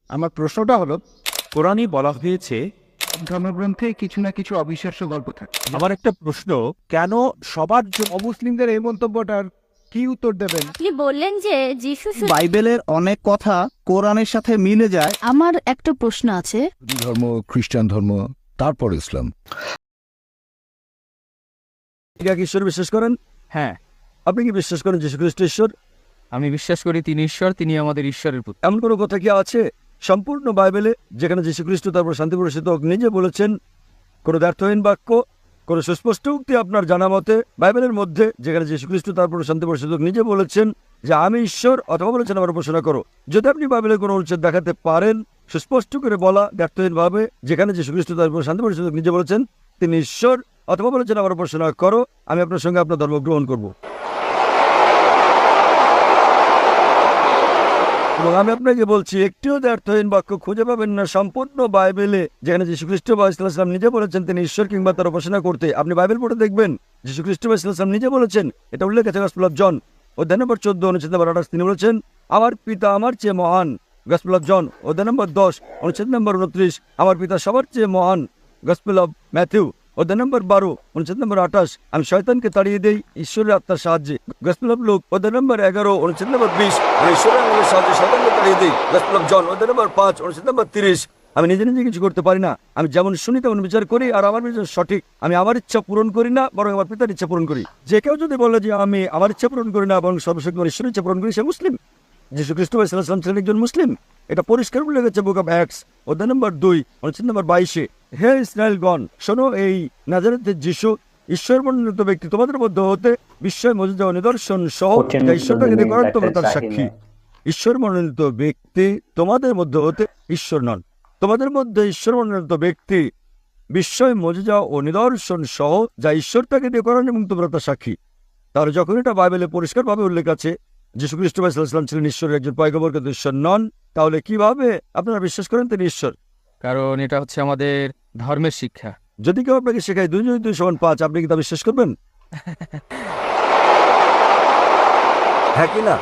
আমার প্রশ্নটা হলো, কোরআনই বলা হয়েছে। ধর্মগ্রন্থে কিছু না কিছু অবিশ্বাস্য গল্প থাকে। আমার একটা প্রশ্ন, কেন সবার জন্য অমুসলিমদের এই মন্তব্যটার কি উত্তর দেবেন? আপনি বললেন যে যিশু বাইবেলের অনেক কথা কোরআনের সাথে মিলে যায়। আমার একটা প্রশ্ন আছে। ধর্ম, খ্রিস্টান ধর্ম, তারপর ইসলাম। ঈশ্বর বিশ্বাস করেন? হ্যাঁ, আপনি কি বিশ্বাস করেন যীশু খ্রিস্ট ঈশ্বর? আমি বিশ্বাস করি তিনি ঈশ্বর, তিনি আমাদের ঈশ্বরের পুত্র। এমন কোনো কথা কি আছে সম্পূর্ণ বাইবেলে যেখানে যীশু খ্রিস্ট তারপর শান্তি প্রকাশিত নিজে বলেছেন? কোনো দ্ব্যর্থহীন বাক্য, কোনো সুস্পষ্ট উক্তি আপনার জানা মতে বাইবেলের মধ্যে যেখানে যীশু খ্রিস্ট তারপর শান্তি প্রকাশিত নিজে বলেছেন যে আমি ঈশ্বর, অথবা বলেছেন আমার উপাসনা করো? যদি আপনি বাইবেলের কোনো অনুচ্ছেদ দেখাতে পারেন সুস্পষ্ট করে বলা দ্ব্যর্থহীনভাবে যেখানে যীশু খ্রিস্ট তারপর শান্তি প্রকাশিত নিজে বলেছেন তিনি ঈশ্বর, অথবা বলেছেন আমার উপাসনা করো, আমি আপনার সঙ্গে আপনার ধর্ম গ্রহণ করবো। এবং আমি আপনাকে বলছি একটিও দ্ব্যর্থহীন বাক্য খুঁজে পাবেন না সম্পূর্ণ বাইবেলে যেখানে যীশু খ্রিস্ট বা ইসলাম নিজে বলেছেন তিনি ঈশ্বর কিংবা তার উপাসনা করতে। আপনি বাইবেল পড়ে দেখবেন যীশু খ্রিস্ট বা ইসলাম নিজে বলেছেন, এটা উল্লেখ আছে গসপেল অফ জন অধ্যায় নম্বর 14 অনুচ্ছেদ নম্বর 28, তিনি বলেছেন আমার পিতা আমার চেয়ে মহান। গসপেল অফ জন অধ্যায় নম্বর 10 অনুচ্ছেদ নম্বর 29, আমার পিতা সবার চেয়ে মহান। গসপেল অফ ম্যাথিউ অধ্যায় নম্বর 12 অনুচ্ছেদ নম্বর 28, আমি শয়তানকে তাড়িয়ে দেই ঈশ্বরের আত্মার সাহায্যে। গসপেল অফ লুক অধ্যায় নম্বর 11 অনুচ্ছেদ নম্বর 20, আমি ঈশ্বরের আত্মার সাহায্যে শয়তানকে তাড়িয়ে দেই। গসপেল অফ জন অধ্যায় নম্বর 5 অনুচ্ছেদ নম্বর 30, আমি নিজে নিজে কিছু করতে পারি না, আমি যেমন শুনি তেমন বিচার করি, আর আমার বিচার সঠিক। আমি আমার ইচ্ছা পূরণ করি না, বরং আমার পিতার ইচ্ছা পূরণ করি। যে কেউ যদি বলে যে আমি আমার ইচ্ছা পূরণ করি না বরং সর্বশক্তিমান ঈশ্বরের ইচ্ছা পূরণ করি, সে মুসলিম। যীশু খ্রিস্ট ইসলাম ছিলেন একজন মুসলিম, এটা পরিষ্কার উল্লেখ আছে বুক অফ অ্যাক্টস অধ্যায় নম্বর 2 অনুচ্ছেদ নম্বর 22। হে ইসরায়েলগণ, শোনো, এই নাজারেতের যীশু ঈশ্বর মনোনীত ব্যক্তি তোমাদের মধ্যে হতে বিস্ময় মজুজা ও নিদর্শন সহ যা ঈশ্বরটাকে দিয়ে করেন তোমরা তার সাক্ষী। ঈশ্বর মনোনীত ব্যক্তি তোমাদের মধ্যে হতে ঈশ্বর নন, তোমাদের মধ্যে ঈশ্বর মনোনীত ব্যক্তি বিস্ময় মজুজা ও নিদর্শন সহ যা ঈশ্বরটাকে দিয়ে করেন এবং তোমরা তার সাক্ষী। তাহলে যখন এটা বাইবেলে পরিষ্কারভাবে উল্লেখ আছে যীশু খ্রিস্ট ইসলাম ছিলেন ঈশ্বরের একজন পয়গম্বর কিন্তু ঈশ্বর নন, তাহলে কিভাবে আপনারা বিশ্বাস করেন তিনি ঈশ্বর? কারণ এটা হচ্ছে আমাদের ধর্মের শিক্ষা। যদি কেউ আপনাকে শেখায় 2 + 2 = 5, আপনি কি তা বিশ্বাস করবেন? হ্যাঁ কি না?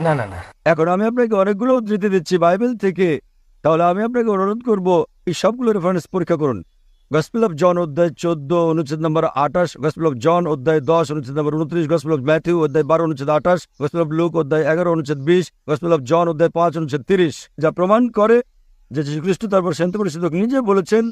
না না না, এখন আমি আপনাকে অনেকগুলো উদ্ধৃতি দিচ্ছি বাইবেল থেকে, তাহলে আমি আপনাকে অনুরোধ করব এই সবগুলো রেফারেন্স পরীক্ষা করুন। গসপেল অফ জন অধ্যায় 14 অনুচ্ছেদ নম্বর 28, গসপেল অফ জন অধ্যায় 10 অনুচ্ছেদ নম্বর 29, গসপেল অফ ম্যাথিউ অধ্যায় 12 অনুচ্ছেদ 28, গসপেল অফ লুক অধ্যায় 11 অনুচ্ছেদ 20, গসপেল অফ জন অধ্যায় 5 অনুচ্ছেদ 30, যা প্রমাণ করে যে যীশু খ্রিস্ট তারপর শান্তি প্রকাশিত নিজে বলেছেন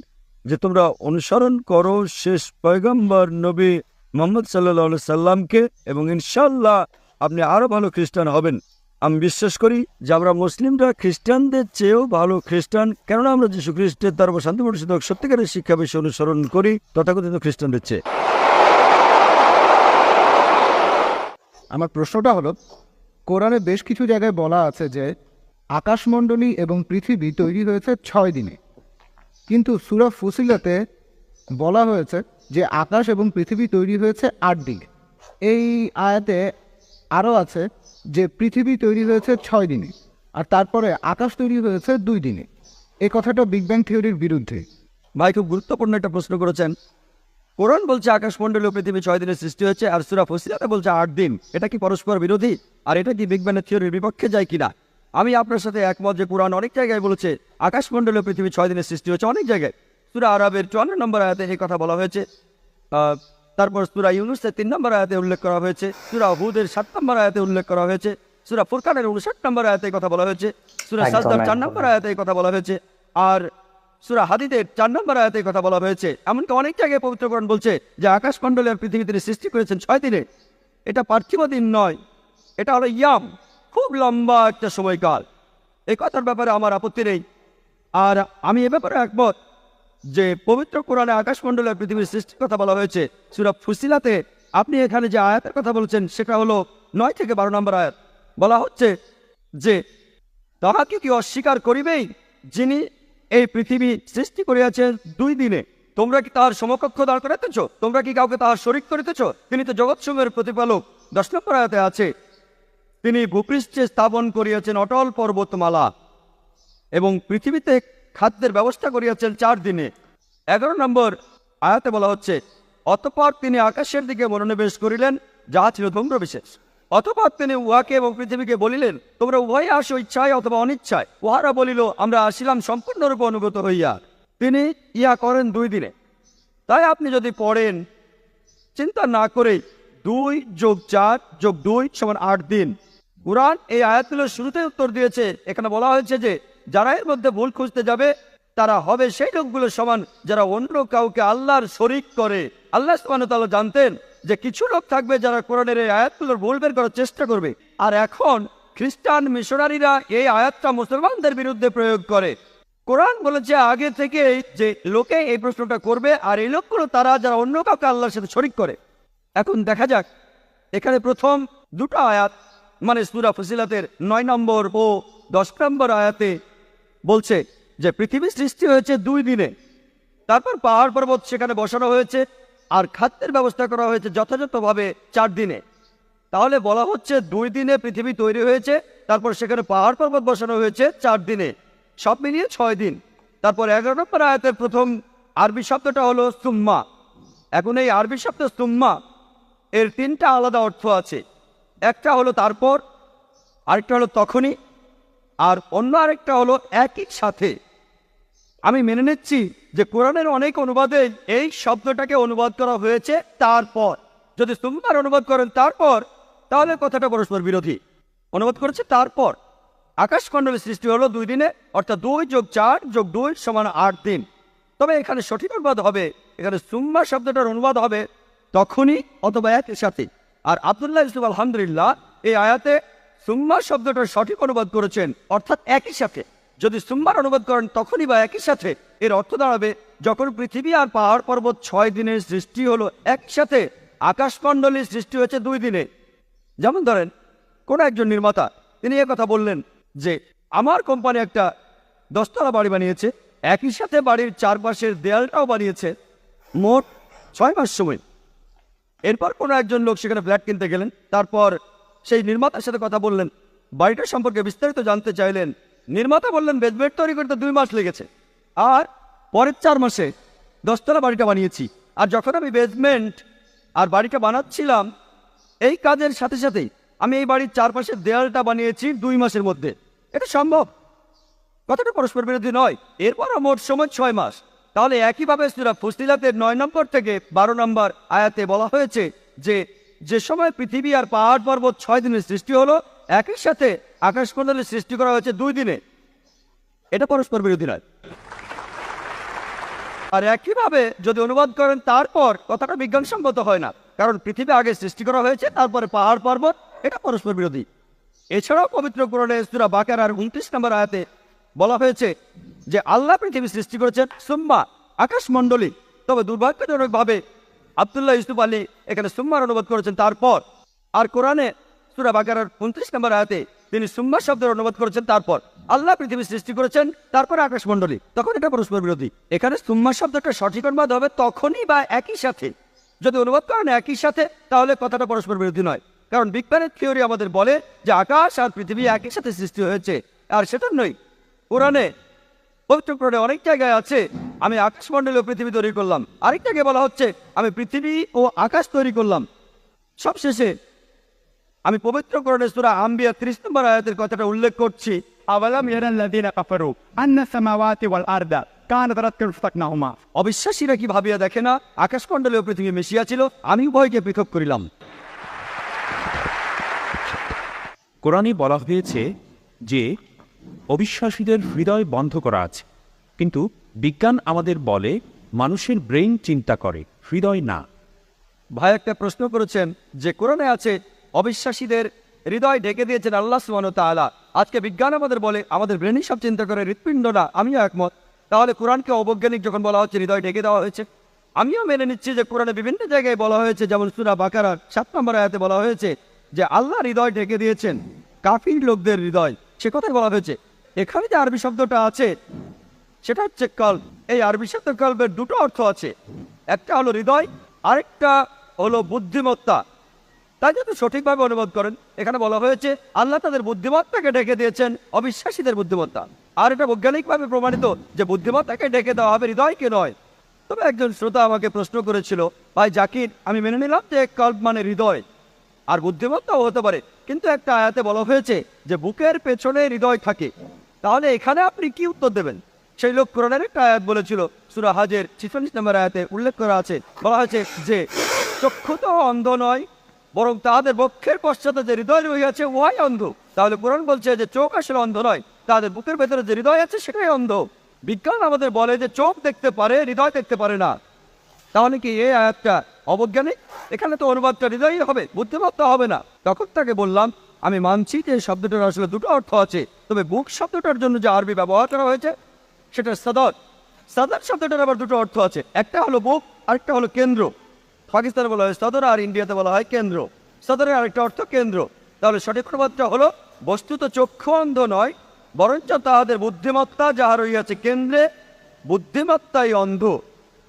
যে তোমরা অনুসরণ করো শেষ পয়গম্বর নবী মুহাম্মদ সাল্লাল্লাহু আলাইহি সাল্লামকে, এবং ইনশাআল্লাহ আপনি আরো ভালো খ্রিস্টান হবেন। আমি বিশ্বাস করি যে আমরা মুসলিমরা খ্রিস্টানদের চেয়েও ভালো খ্রিস্টান, কেননা আমরা যীশু খ্রিস্টের তারপর শান্তি প্রকাশিত সত্যিকারের শিক্ষা বিষয় অনুসরণ করি তথাকথিত খ্রিস্টানদের চেয়ে। আমার প্রশ্নটা হলো, কোরআনে বেশ কিছু জায়গায় বলা আছে যে আকাশমণ্ডলী এবং পৃথিবী তৈরি হয়েছে 6 দিনে, কিন্তু সূরা ফুসিলাতে বলা হয়েছে যে আকাশ এবং পৃথিবী তৈরি হয়েছে 8 দিনে। এই আয়াতে আরও আছে যে পৃথিবী তৈরি হয়েছে 6 দিনে, আর তারপরে আকাশ তৈরি হয়েছে 2 দিনে। এই কথাটা বিগ ব্যাং থিওরির বিরুদ্ধে। ভাই খুব গুরুত্বপূর্ণ একটা প্রশ্ন করেছেন। কোরআন বলছে আকাশমণ্ডলী ও পৃথিবী 6 দিনে সৃষ্টি হয়েছে, আর সূরা ফুসিলাতে বলছে 8 দিন। এটা কি পরস্পর বিরোধী? আর এটা কি বিগ ব্যাং থিওরির বিপক্ষে যায় কিনা? আমি আপনার সাথে একমত যে কোরআন অনেক জায়গায় বলেছে আকাশমণ্ডলী ও পৃথিবী 6 দিনে সৃষ্টি হয়েছে। অনেক জায়গায় সূরা আরাবের 54 নম্বর আয়াতে এই কথা বলা হয়েছে, তারপর সূরা ইউনূসের 3 নম্বর আয়াতে উল্লেখ করা হয়েছে, সূরা হুদের 7 নম্বর আয়াতে উল্লেখ করা হয়েছে, সূরা ফুরকানের 59 নম্বর আয়াতে কথা বলা হয়েছে, সূরা সাজদার 4 নম্বর আয়াতে কথা বলা হয়েছে, আর সূরা হাদীদের 4 নম্বর আয়াতে কথা বলা হয়েছে। এমনকি অনেক জায়গায় পবিত্র কোরআন বলছে যে আকাশমণ্ডলী আর পৃথিবী তিনি সৃষ্টি করেছেন 6 দিনে। এটা পার্থিব দিন নয়, এটা হলো ইয়াম, খুব লম্বা একটা সময়কাল। এই কথার ব্যাপারে আমার আপত্তি নেই, আর আমি এ ব্যাপারে একমত যে পবিত্র কোরআনে আকাশমণ্ডলী আর পৃথিবীর সৃষ্টির কথা বলা হয়েছে। সূরা ফুসিলাতে আপনি এখানে যে আয়াতের কথা বলছেন সেটা হলো 9 থেকে 12 নম্বর আয়াত। বলা হচ্ছে যে তাহাকে কি অস্বীকার করিবেই যিনি এই পৃথিবী সৃষ্টি করিয়াছেন 2 দিনে? তোমরা কি তাহার সমকক্ষ দাঁড় করাইতেছ? তোমরা কি কাউকে তাহার শরীক করিতেছ? তিনি তো জগৎসমূহের প্রতিপালক। 10 নম্বর আয়াতে আছে তিনি ভূপৃষ্ঠে স্থাপন করিয়াছেন অটল পর্বতমালা এবং পৃথিবীতে খাদ্যের ব্যবস্থা করিয়াছেন 4 দিনে। 11 নম্বর আয়াতে বলা হচ্ছে অতঃপর তিনি আকাশের দিকে মনোনিবেশ করিলেন, যাহা ছিল ধূম্রবিশেষ। অথবা তিনি উহাকে এবং পৃথিবীকে বলিলেন, তোমরা উভয় আসো ইচ্ছায় অথবা অনিচ্ছায়। উহারা বলিল, আমরা আসিলাম সম্পূর্ণরূপে অনুগত হইয়া। তিনি ইহা করেন 2 দিনে। তাই আপনি যদি পড়েন চিন্তা না করে 2 + 4 + 2 = 8 দিন। কুরআন এই আয়াতগুলোর শুরুতে উত্তর দিয়েছে। এখানে বলা হয়েছে যে যারা এর মধ্যে ভুল খুঁজতে যাবে তারা হবে সেই লোকগুলোর সমান যারা অন্য কাউকে আল্লাহর শরীক করে। আল্লাহ সুবহানাহু ওয়া তাআলা জানতেন যে কিছু লোক থাকবে যারা কোরআনের এই আয়াতগুলোর ভুল বের করার চেষ্টা করবে। আর এখন খ্রিস্টান মিশনারিরা এই আয়াতটা মুসলমানদের বিরুদ্ধে প্রয়োগ করে। কোরআন বলেছে আগে থেকে যে লোকে এই প্রশ্নটা করবে, আর এই লোকগুলো তারা যারা অন্য কাউকে আল্লাহর সাথে শরীক করে। এখন দেখা যাক এখানে প্রথম 2টা আয়াত মানে সূরা ফুসিলাতের 9 নম্বর ও 10 নম্বর আয়াতে বলছে যে পৃথিবী সৃষ্টি হয়েছে 2 দিনে, তারপর পাহাড় পর্বত সেখানে বসানো হয়েছে, আর খাদ্যের ব্যবস্থা করা হয়েছে যথাযথভাবে 4 দিনে। তাহলে বলা হচ্ছে 2 দিনে পৃথিবী তৈরি হয়েছে, তারপর সেখানে পাহাড় পর্বত বসানো হয়েছে 4 দিনে, সব মিলিয়ে 6 দিন। তারপর 11 নম্বর আয়াতের প্রথম আরবি শব্দটা হলো সুম্মা। এখন এই আরবি শব্দ সুম্মা এর 3টা আলাদা অর্থ আছে। একটা হলো তারপর, আরেকটা হলো তখনই, আর অন্য আরেকটা হলো একই সাথে। আমি মেনে নিচ্ছি যে কোরআনের অনেক অনুবাদে এই শব্দটাকে অনুবাদ করা হয়েছে তারপর। যদি সুম্মার অনুবাদ করেন তারপর, তাহলে কথাটা পরস্পর বিরোধী। অনুবাদ করেছে তারপর। আকাশমণ্ডলের সৃষ্টি হলো 2 দিনে, অর্থাৎ 2 + 4 + 2 = 8 দিন। তবে এখানে সঠিক অনুবাদ হবে, এখানে সুম্মা শব্দটার অনুবাদ হবে তখনই অথবা একই সাথে। আর আব্দুল্লাহ ইউসুফ আলহামদুলিল্লাহ এই আয়াতে সুম্মা শব্দটার সঠিক অনুবাদ করেছেন, অর্থাৎ একই সাথে। যদি সুম্মার অনুবাদ করেন তখনই বা একই সাথে, এর অর্থ দাঁড়াবে যখন পৃথিবী আর পাহাড় পর্বত 6 দিনের সৃষ্টি হলো একসাথে, আকাশমণ্ডলীর সৃষ্টি হয়েছে 2 দিনে। যেমন ধরেন কোন একজন নির্মাতা তিনি কথা বললেন যে আমার কোম্পানি একটা 10 তলা বাড়ি বানিয়েছে, একই সাথে বাড়ির চারপাশের দেয়ালটাও বানিয়েছে, মোট 6 মাস সময়। এরপর কোনো একজন লোক সেখানে ফ্ল্যাট কিনতে গেলেন, তারপর সেই নির্মাতার সাথে কথা বললেন, বাড়িটা সম্পর্কে বিস্তারিত জানতে চাইলেন। নির্মাতা বললেন বেসমেন্ট তৈরি করতে 2 মাস লেগেছে, আর পরের 4 মাসে 10 তলা বাড়িটা বানিয়েছি। আর যখন আমি বেসমেন্ট আর বাড়িটা বানাচ্ছিলাম, এই কাজের সাথে সাথেই আমি এই বাড়ির চারপাশের দেয়ালটা বানিয়েছি 2 মাসের মধ্যে। এটা সম্ভব, কথাটা পরস্পর বিরোধী নয়। এরপরও মোট সময় 6 মাস। তাহলে একইভাবে সূরা ফুসিলাতের 9 নম্বর থেকে 12 নম্বর আয়াতে বলা হয়েছে যে যে সময় পৃথিবী আর পাহাড় পর্বত 6 দিনের সৃষ্টি হলো, একই সাথে আকাশমণ্ডলের সৃষ্টি করা হয়েছে 2 দিনে। এটা পরস্পর বিরোধী নয়। আর একইভাবে যদি অনুবাদ করেন তারপর, কথাটা বিজ্ঞানসম্মত হয় না, কারণ পৃথিবী আগে সৃষ্টি করা হয়েছে তারপরে পাহাড় পর্বত, এটা পরস্পর বিরোধী। এছাড়াও পবিত্র কোরআনে সূরা বাকারার 29 নম্বর আয়াতে বলা হয়েছে যে আল্লাহ পৃথিবী সৃষ্টি করেছেন সুম্মা আকাশমণ্ডলী। তবে দুর্ভাগ্যজনকভাবে আব্দুল্লাহ ইউসুফ আলী এখানে সুম্মার অনুবাদ করেছেন তারপর। আর কোরআনে সূরা বাকারার 29 নম্বর আয়াতে তিনি সুম্মা শব্দের অনুবাদ করেছেন তারপর। আল্লাহ পৃথিবী সৃষ্টি করেছেন তারপরে আকাশমণ্ডলী, তখন এটা পরস্পর বিরোধী। এখানে সুম্মা শব্দটা সঠিক অনুবাদ হবে তখনই বা একই সাথে। যদি অনুবাদ করেন একই সাথে, তাহলে কথাটা পরস্পর বিরোধী নয়, কারণ বিগ ব্যাং থিওরি আমাদের বলে যে আকাশ আর পৃথিবী একই সাথে সৃষ্টি হয়েছে, আর সেটা নয়। কোরআনে পবিত্র কোরআনে অনেক জায়গায় আছে আমি আকাশমণ্ডলী ও পৃথিবী তৈরি করলাম, আরেক জায়গায় বলা হচ্ছে আমি পৃথিবী ও আকাশ তৈরি করলাম। সবশেষে আমি পবিত্র কোরআনে সূরা আম্বিয়া 30 নম্বর আয়াতের কথাটা উল্লেখ করছি। أولم يرى الذين كفروا أن السماوات والأرض كانت رتقا ففتقناهما। অবিশ্বাসীরা কি ভাবিয়া দেখে না আকাশমণ্ডলী ও পৃথিবী মিশিয়া ছিল, আমি উভয়কে পৃথক করিলাম। কোরআনে বলা হয়েছে যে অবিশ্বাসীদের হৃদয় বন্ধ করা আছে, কিন্তু বিজ্ঞান আমাদের বলে মানুষের ব্রেইন চিন্তা করে, হৃদয় না। ভাই একটা প্রশ্ন করেছেন যে কোরআনে আছে অবিশ্বাসীদের হৃদয় ঢেকে দিয়েছেন আল্লাহ সুবহানাহু ওয়া তাআলা। আজকে বিজ্ঞান আমাদের বলে আমাদের ব্রেনই সব চিন্তা করে, হৃৎপিণ্ড না। আমিও একমত। তাহলে কোরআনকে অবৈজ্ঞানিক যখন বলা হচ্ছে হৃদয় ঢেকে দেওয়া হয়েছে, আমিও মেনে নিচ্ছি যে কোরআনে বিভিন্ন জায়গায় বলা হয়েছে, যেমন সূরা বাকারার 7 নম্বর আয়াতে বলা হয়েছে যে আল্লাহ হৃদয় ঢেকে দিয়েছেন কাফির লোকদের হৃদয়, সে কথাই বলা হয়েছে। এখানে যে আরবি শব্দটা আছে সেটা হচ্ছে কলব। এই আরবি শব্দ কলবের 2টো অর্থ আছে, একটা হলো হৃদয়, আরেকটা হলো বুদ্ধিমত্তা। তাই যদি সঠিকভাবে অনুবাদ করেন, এখানে বলা হয়েছে আল্লাহ তাদের বুদ্ধিমত্তাকে ঢেকে দিয়েছেন অবিশ্বাসীদের বুদ্ধিমত্তা। আর এটা বৈজ্ঞানিকভাবে প্রমাণিত যে বুদ্ধিমত্তাকে ঢেকে দেওয়া হবে, হৃদয়কে নয়। তবে একজন শ্রোতা আমাকে প্রশ্ন করেছিল, ভাই জাকির, আমি মেনে নিলাম যে কলব মানে হৃদয়, আর বুদ্ধিমত্তাও হতে পারে। কিন্তু একটা আয়াতে বলা হয়েছে যে বুকের পেছনে হৃদয় থাকে। তাহলে এখানে আপনি কি উত্তর দেবেন? সেই লোক কোরআনের একটা আয়াত বলেছিল, সূরা হাজের 46 নম্বর আয়াতে উল্লেখ করা আছে, বলা হয়েছে যে চক্ষু তো অন্ধ নয়, বরং তাদের বক্ষের পশ্চাতে যে হৃদয় রয়েছে উহাই অন্ধ। তাহলে কোরআন বলছে যে চোখ আসলে অন্ধ নয়, তাদের বুকের ভেতরে যে হৃদয় আছে সেটাই অন্ধ। বিজ্ঞান আমাদের বলে যে চোখ দেখতে পারে, হৃদয় দেখতে পারে না। তাহলে কি এই আয়াতটা অবৈজ্ঞানিক? এখানে তো অনুবাদটা হৃদয়ই হবে, বুদ্ধিমত্তা হবে না। তখন তাকে বললাম, আমি মানছি যে শব্দটার আসলে দুটো অর্থ আছে, তবে বুক শব্দটার জন্য যে আরবি ব্যবহার করা হয়েছে সেটা সদর। সদর শব্দটার আবার দুটো অর্থ আছে, একটা হলো বুক, আরেকটা হলো কেন্দ্র। পাকিস্তানে বলা হয় সদর, আর ইন্ডিয়াতে বলা হয় কেন্দ্র। সদরের আরেকটা অর্থ কেন্দ্র। তাহলে সঠিক অনুবাদটা হলো, বস্তুত চক্ষু অন্ধ নয়, বরঞ্চ তাহাদের বুদ্ধিমত্তা যাহা রইয়াছে কেন্দ্রে, বুদ্ধিমত্তাই অন্ধ।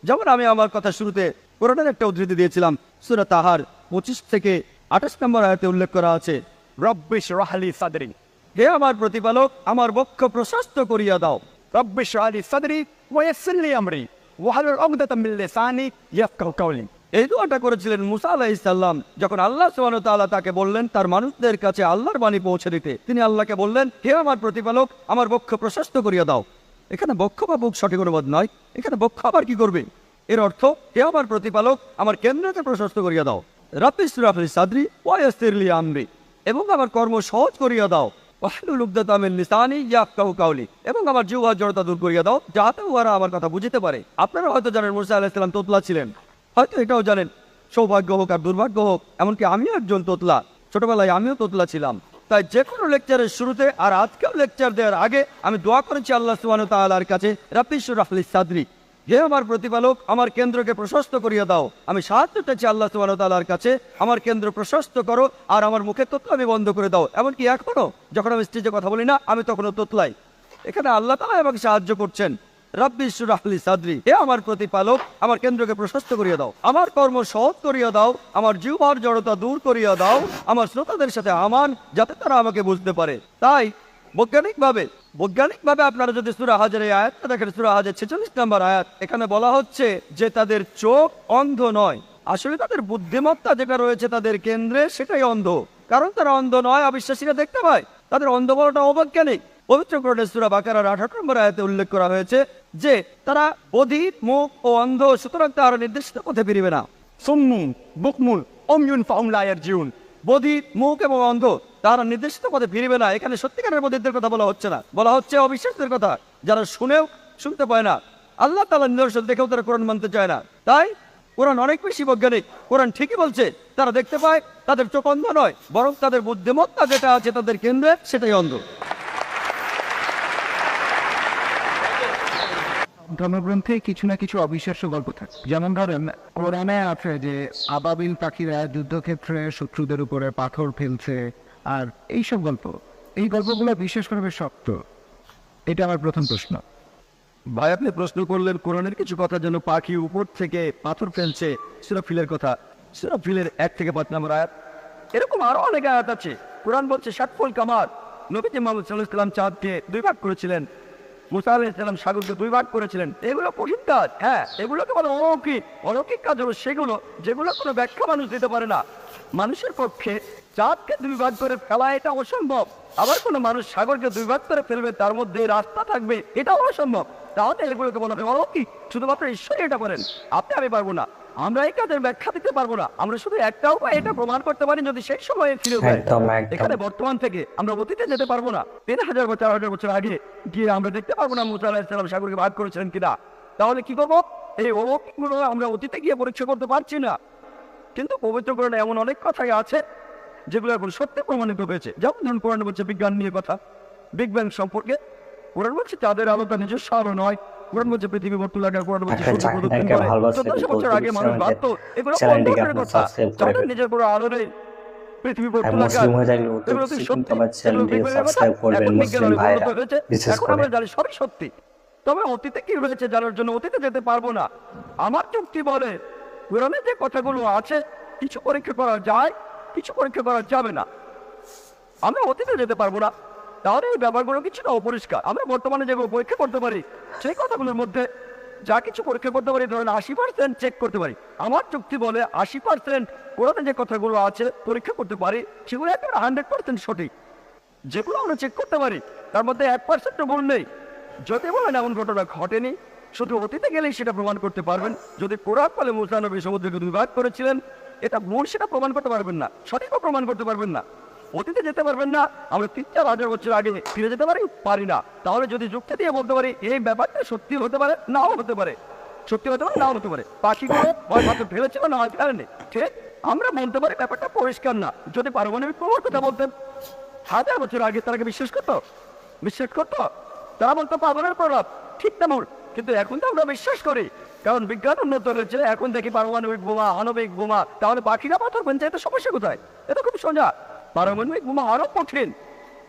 যেমন আমি আমার কথা শুরুতে কোরআনের একটা উদ্ধৃতি দিয়েছিলাম, সূরা তাহার 25 থেকে 28 নম্বর আয়াতে উল্লেখ করা আছে, رب اشرح لي صدري হে আমার প্রতিপালক, আমার বক্ষ প্রশস্ত করিয়া দাও। رب اشرح لي صدري ويسر لي امري واحلل عقدة من لساني يفقهوا قولي। এই দোয়াটা করেছিলেন মুসা আলাইহিস সালাম যখন আল্লাহ সুবহানাহু ওয়া তাআলা তাকে বললেন তার মানুষদের কাছে আল্লাহর বাণী পৌঁছে দিতে। তিনি আল্লাহকে বললেন, হে আমার প্রতিপালক, আমার বক্ষ প্রশস্ত করিয়া দাও। এখানে বক্ষ বা বুক সঠিক অনুবাদ নয়, এখানে বক্ষ আবার কি করবে? এর অর্থ, হে আমার প্রতিপালক, আমার কেন্দ্রকে প্রশস্ত করিয়া দাও। রাব্বি ইশরাহ লি সাদরি ওয়া ইয়াসসির লি আমরি, এবং আমার কর্ম সহজ করিয়া দাও। ওয়াহলুল উকদাতাম মিন লিসানি ইয়াফকাহু কাওলি, এবং আমার জিহ্বার জড়তা দূর করিয়া দাও, যাতে উহারা আমার কথা বুঝিতে পারে। আপনারা হয়তো জানেন মুসা আলাইহিস সালাম তোতলা ছিলেন, হয়তো এটাও জানেন, সৌভাগ্য হোক আর দুর্ভাগ্য হোক, এমনকি আমিও একজন তোতলা, ছোটবেলায় আমিও তোতলা ছিলাম। তাই যে কোনো লেকচারের শুরুতে আর আজকেও লেকচার দেওয়ার আগে আমি দোয়া করেছি আল্লাহ সুবহানাহু ওয়া তাআলার কাছে, রাব্বি ইশরাহ লি সাদরি, হে আমার প্রতিপালক, আমার কেন্দ্রকে প্রশস্ত করিয়া দাও। আমি সাহায্য চাইছি আল্লাহ সুবহানাহু ওয়া তাআলার কাছে, আমার কেন্দ্র প্রশস্ত করো আর আমার মুখে তোতলামি বন্ধ করে দাও। এমনকি এখনো যখন আমি স্টেজে কথা বলি না, আমি তখনও তোতলাই। এখানে আল্লাহ তাআলা আমাকে সাহায্য করছেন। রাব্বি ইশরাহ লি সাদরি, হে আমার প্রতিপালক, আমার কেন্দ্রকে প্রশস্ত করিয়া দাও, আমার কর্ম সহজ করিয়া দাও, আমার জিহ্বার জড়তা দূর করিয়া দাও, আমার শ্রোতাদের সাথে আমান, যাতে তারা আমাকে বুঝতে পারে। তাই বৈজ্ঞানিকভাবে আপনারা যদি সূরা হাজের আয়াতটা দেখেন, সূরা হাজের 46 নম্বর আয়াত, এখানে বলা হচ্ছে যে তাদের চোখ অন্ধ নয়, আসলে তাদের বুদ্ধিমত্তা যেটা রয়েছে তাদের কেন্দ্রে সেটাই অন্ধ। কারণ তারা অন্ধ নয়, অবিশ্বাসীরা দেখতে পায়। তাদের অন্ধ বলাটা অবৈজ্ঞানিক। পবিত্র কোরআনের সূরা বাকারার 18 নম্বর আয়াতে উল্লেখ করা হয়েছে যে তারা বধির, মুখ ও অন্ধ, সুতরাং তারা নির্দিষ্ট পথে ফিরিবে না। صم بكم عمي فهم لا يرجعون। বধির, মুখ এবং অন্ধ, তারা নির্দিষ্ট পথে ফিরবে না। এখানে সত্যিকারের বধিরদের কথা বলা হচ্ছে না, বলা হচ্ছে অবিশ্বাসীদের কথা, যারা শুনেও শুনতে পায় না, আল্লাহ তাআলার নিদর্শন দেখেও তারা কোরআন মানতে চায় না। তাই কোরআন অনেক বেশি বৈজ্ঞানিক। কোরআন ঠিকই বলছে, তারা দেখতে পায়, তাদের চোখ অন্ধ নয়, বরং তাদের বুদ্ধিমত্তা যেটা আছে তাদের কেন্দ্রে সেটাই অন্ধ। ধর্মগ্রন্থে কিছু না কিছু অবিশ্বাস্য গল্প থাকে। যেমন ধরেন, কোরআনে আছে যে আবাবিল পাখিরা যুদ্ধক্ষেত্রে শত্রুদের উপরে পাথর ফেলছে, আর এইসব গল্প, এই গল্পগুলো বিশেষ করে বেশ শক্ত। এটা আমার প্রথম প্রশ্ন। ভাই, আপনি প্রশ্ন করলেন কোরআনের কিছু কথা যেন পাখি উপর থেকে পাথর ফেলছে, সূরা ফিলের কথা, সূরা ফিলের 1 থেকে 5 নম্বর আয়াত। এরকম আরো অনেক আয়াত আছে। কোরআন বলছে শাতফুল কামার, নবীজি মুহাম্মদ সাল্লাল্লাহু আলাইহি ওয়াসাল্লাম চাঁদকে 2 ভাগ করেছিলেন, মুসা আলাইহিস সালাম সাগরকে 2 ভাগ করেছিলেন। এগুলো কঠিন কাজ, হ্যাঁ, এগুলোকে বলে অলৌকিক। অলৌকিক কাজ হলো সেগুলো যেগুলো কোনো ব্যাখ্যা মানুষ দিতে পারে না। মানুষের পক্ষে চাঁদকে 2 ভাগ করে ফেলা এটা অসম্ভব। আবার কোনো মানুষ সাগরকে 2 ভাগ করে ফেলবে, তার মধ্যে রাস্তা থাকবে, এটাও অসম্ভব। তাহলে এগুলোকে বলা হয় অলৌকিক। শুধুমাত্র ঈশ্বর এটা করেন, আপনি আমি পারবো না। আমরা এই কাজের ব্যাখ্যা দিতে পারবো না। আমরা শুধু একটা উপায় এটা প্রমাণ করতে পারি, যদি সেই সময়ে ফিরে যায়। এখানে বর্তমান থেকে আমরা অতীতে যেতে পারবো না। 3000 বা 4000 বছর আগে গিয়ে আমরা দেখতে পারবো না মুসা আলাইহিস সালাম সাগরকে ভাগ করেছিলেন কিনা। তাহলে কি করবো? এই অলৌকিকগুলো আমরা অতীতে গিয়ে পরীক্ষা করতে পারছি না। কিন্তু পবিত্র কোরআনে এমন অনেক কথাই আছে যেগুলো এখন সত্যি প্রমাণিত হয়েছে। যেমন ধরুন, কোরআনে বলছে বিজ্ঞান নিয়ে কথা, বিগ ব্যাং সম্পর্কে। কোরআন বলছে চাঁদের আলোটা নিজস্ব আলো নয়। কোরআন বলছে পৃথিবী বর্তুলাকার। কোরআন বলছে সূর্য প্রদক্ষিণ করে। 1400 বছর আগে মানুষ ভাবতো এগুলো কোন ধরনের কথা, চাঁদের নিজের কোনো আলো নেই, পৃথিবী বর্তুলাকার। এগুলো কি সত্যি? এখন আমরা জানি সবই সত্যি। তবে অতীতে কি রয়েছে জানার জন্য অতীতে যেতে পারবো না। আমার যুক্তি বলে কোরআনে যে কথাগুলো আছে কিছু পরীক্ষা করা যায়, কিছু পরীক্ষা করা যাবে না। আমরা অতীতে যেতে পারবো না, তাহলে এই ব্যাপারগুলো কিছুটা অপরিষ্কার। আমরা বর্তমানে যেগুলো পরীক্ষা করতে পারি সেই কথাগুলোর মধ্যে যা কিছু পরীক্ষা করতে পারি, ধরেন 80% চেক করতে পারি। আমার যুক্তি বলে 80% কোরআনে যে কথাগুলো আছে পরীক্ষা করতে পারি, সেগুলো একেবারে 100% সঠিক। যেগুলো আমরা চেক করতে পারি তার মধ্যে 1% ভুল নেই। যদি বলেন এমন ঘটনা ঘটেনি, শুধু অতীতে গেলেই সেটা প্রমাণ করতে পারবেন। যদি কোরআন বলে মুসা নবী সমুদ্রকে 2 ভাগ করেছিলেন, এটা ভুল, সেটা প্রমাণ করতে পারবেন না, সঠিকও প্রমাণ করতে পারবেন না। অতীতে যেতে পারবেন না, আমরা 3-4 বছর আগে ফিরে যেতে পারি না। তাহলে যদি যুক্তি দিয়ে বলতে পারি এই ব্যাপারটা সত্যি হতে পারে, নাও হতে পারে, সত্যি হতে পারে, নাও হতে পারে। পাখিগুলো হয় মাত্র ফেলেছিল, না হয় ফেলেনি, ঠিক আমরা বলতে পারি ব্যাপারটা পরিষ্কার না। যদি পারমাণবিক প্রমাণ কথা বলতেন 1000 বছর আগে, তারা বিশ্বাস করতো? তারা বলতো পাগলের প্রলাপ, ঠিক তেমন। কিন্তু এখন তো আমরা বিশ্বাস করি, কারণ বিজ্ঞান উন্নত হয়েছে। এখন দেখি পারমাণবিক বোমা, আণবিক বোমা, তাহলে পাখিরা পাথর বানছে, এটা সমস্যা কোথায়? এটা খুব সোজা। পারমাণবিক বোমা আরো কঠিন।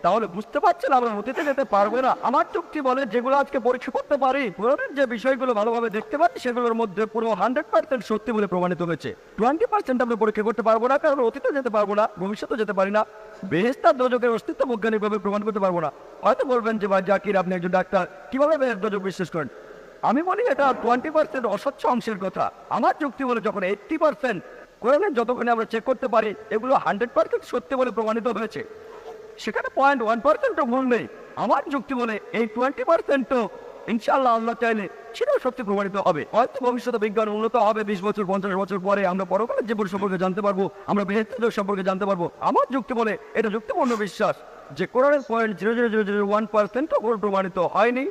তাহলে বুঝতে পারছেন আমরা অতীতে যেতে পারবো না। আমার যুক্তি বলে যেগুলো আজকে পরীক্ষা করতে পারি, পুরোনো যে বিষয়গুলো ভালোভাবে দেখতে পাচ্ছি, সেগুলোর মধ্যে পুরো 100% সত্যি বলে প্রমাণিত হয়েছে। 20% আমরা পরীক্ষা করতে পারবো না, কারণ অতীতে যেতে পারবো না, ভবিষ্যতে যেতে পারি না। বেহেশত আর দোজখের অস্তিত্ব বৈজ্ঞানিকভাবে প্রমাণ করতে পারবো না। হয়তো বলবেন যে ভাই জাকির, আপনি একজন ডাক্তার, কিভাবে বেহেশত দোজখ বিশ্বাস করেন? আমি বলি এটা 20% অস্বচ্ছ অংশের কথা। আমার যুক্তি বলে যখন 80% কোরআনের যতক্ষণে আমরা চেক করতে পারি, এগুলো 100% সত্যি বলে প্রমাণিত হয়েছে, সেখানে 0.1% ভুল নেই। আমার যুক্তি বলে এই 20% ইনশাআল্লাহ আল্লাহ চাইলে সেটাও সত্যি প্রমাণিত হবে। হয়তো ভবিষ্যতে বিজ্ঞান উন্নত হবে, 20 বছর 50 বছর পরে আমরা পরকালের জীবন সম্পর্কে জানতে পারবো, আমরা বেহেশত সম্পর্কে জানতে পারবো। আমার যুক্তি বলে এটা যুক্তিপূর্ণ বিশ্বাস যে কোরআনের 0.0001% ভুল প্রমাণিত হয়নি,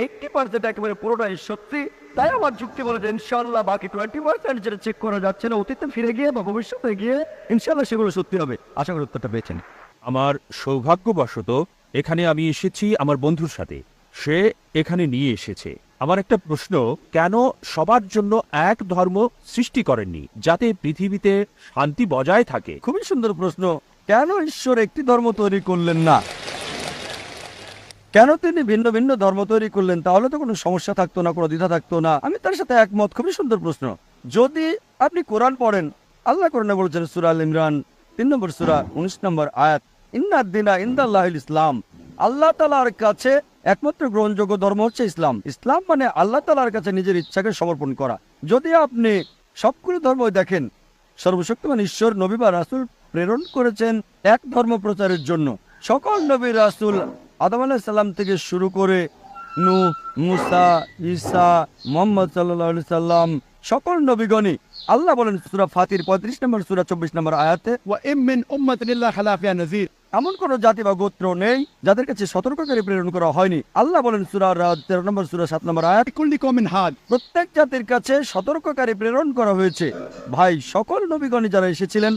80% একেবারে পুরোটাই সত্যি। তাই আমার যুক্তি বলে যে ইনশাআল্লাহ বাকি 20% যেটা চেক করা যাচ্ছে না, অতীতে ফিরে গিয়ে বা ভবিষ্যতে গিয়ে ইনশাআল্লাহ সেগুলো সত্যি হবে। আশা করি উত্তরটা পেয়েছেন। আমার সৌভাগ্যবশত এখানে আমি এসেছি আমার বন্ধুর সাথে, সে এখানে নিয়ে এসেছে। আমার একটা প্রশ্ন, কেন সবার জন্য এক ধর্ম সৃষ্টি করেননি যাতে পৃথিবীতে শান্তি বজায় থাকে? খুবই সুন্দর প্রশ্ন। কেন ঈশ্বর একটি ধর্ম তৈরি করলেন না? কেন তিনি ভিন্ন ভিন্ন ধর্ম তৈরি করলেন? তাহলে তো কোনো সমস্যা থাকতো না, কোনো দ্বিধা থাকতো না। আমি তার সাথে একমত। খুবই সুন্দর প্রশ্ন। যদি আপনি কোরআন পড়েন, আল্লাহ কোরআনে বলেছেন সূরা আল ইমরান 3 নম্বর সূরা 19 নম্বর আয়াত, ইন্নাদ দীনা ইনদাল্লাহিল ইসলাম, আল্লাহ তাআলার কাছে একমাত্র গ্রহণযোগ্য ধর্ম হচ্ছে ইসলাম। ইসলাম মানে আল্লাহ তাআলার কাছে নিজের ইচ্ছাকে সমর্পণ করা। যদি আপনি সবগুলো ধর্ম দেখেন, সর্বশক্তিমান ঈশ্বর নবী বা রাসূল প্রেরণ করেছেন এক ধর্ম প্রচারের জন্য। সকল নবী রাসূল আদম আলাইহিস সালাম থেকে শুরু করে নূহ, মুসা, ঈসা, মুহাম্মদ সাল্লাল্লাহু আলাইহি সাল্লাম, সকল নবীগণই, আল্লাহ বলেন সূরা ফাতির 35 নম্বর সূরা 24 নম্বর আয়াতে, وإن من أمة إلا خلا فيها نذير। এমন কোন জাতি বা গোত্র নেই যাদের কাছে সতর্ককারী প্রেরণ করা হয়নি। আল্লাহ বলেন সূরা রাদ 13 নম্বর সূরা 7 নম্বর আয়াত, لكل قوم هاد। প্রত্যেক জাতির কাছে সতর্ককারী প্রেরণ করা হয়েছে। ভাই, সকল নবীগণই যারা এসেছিলেন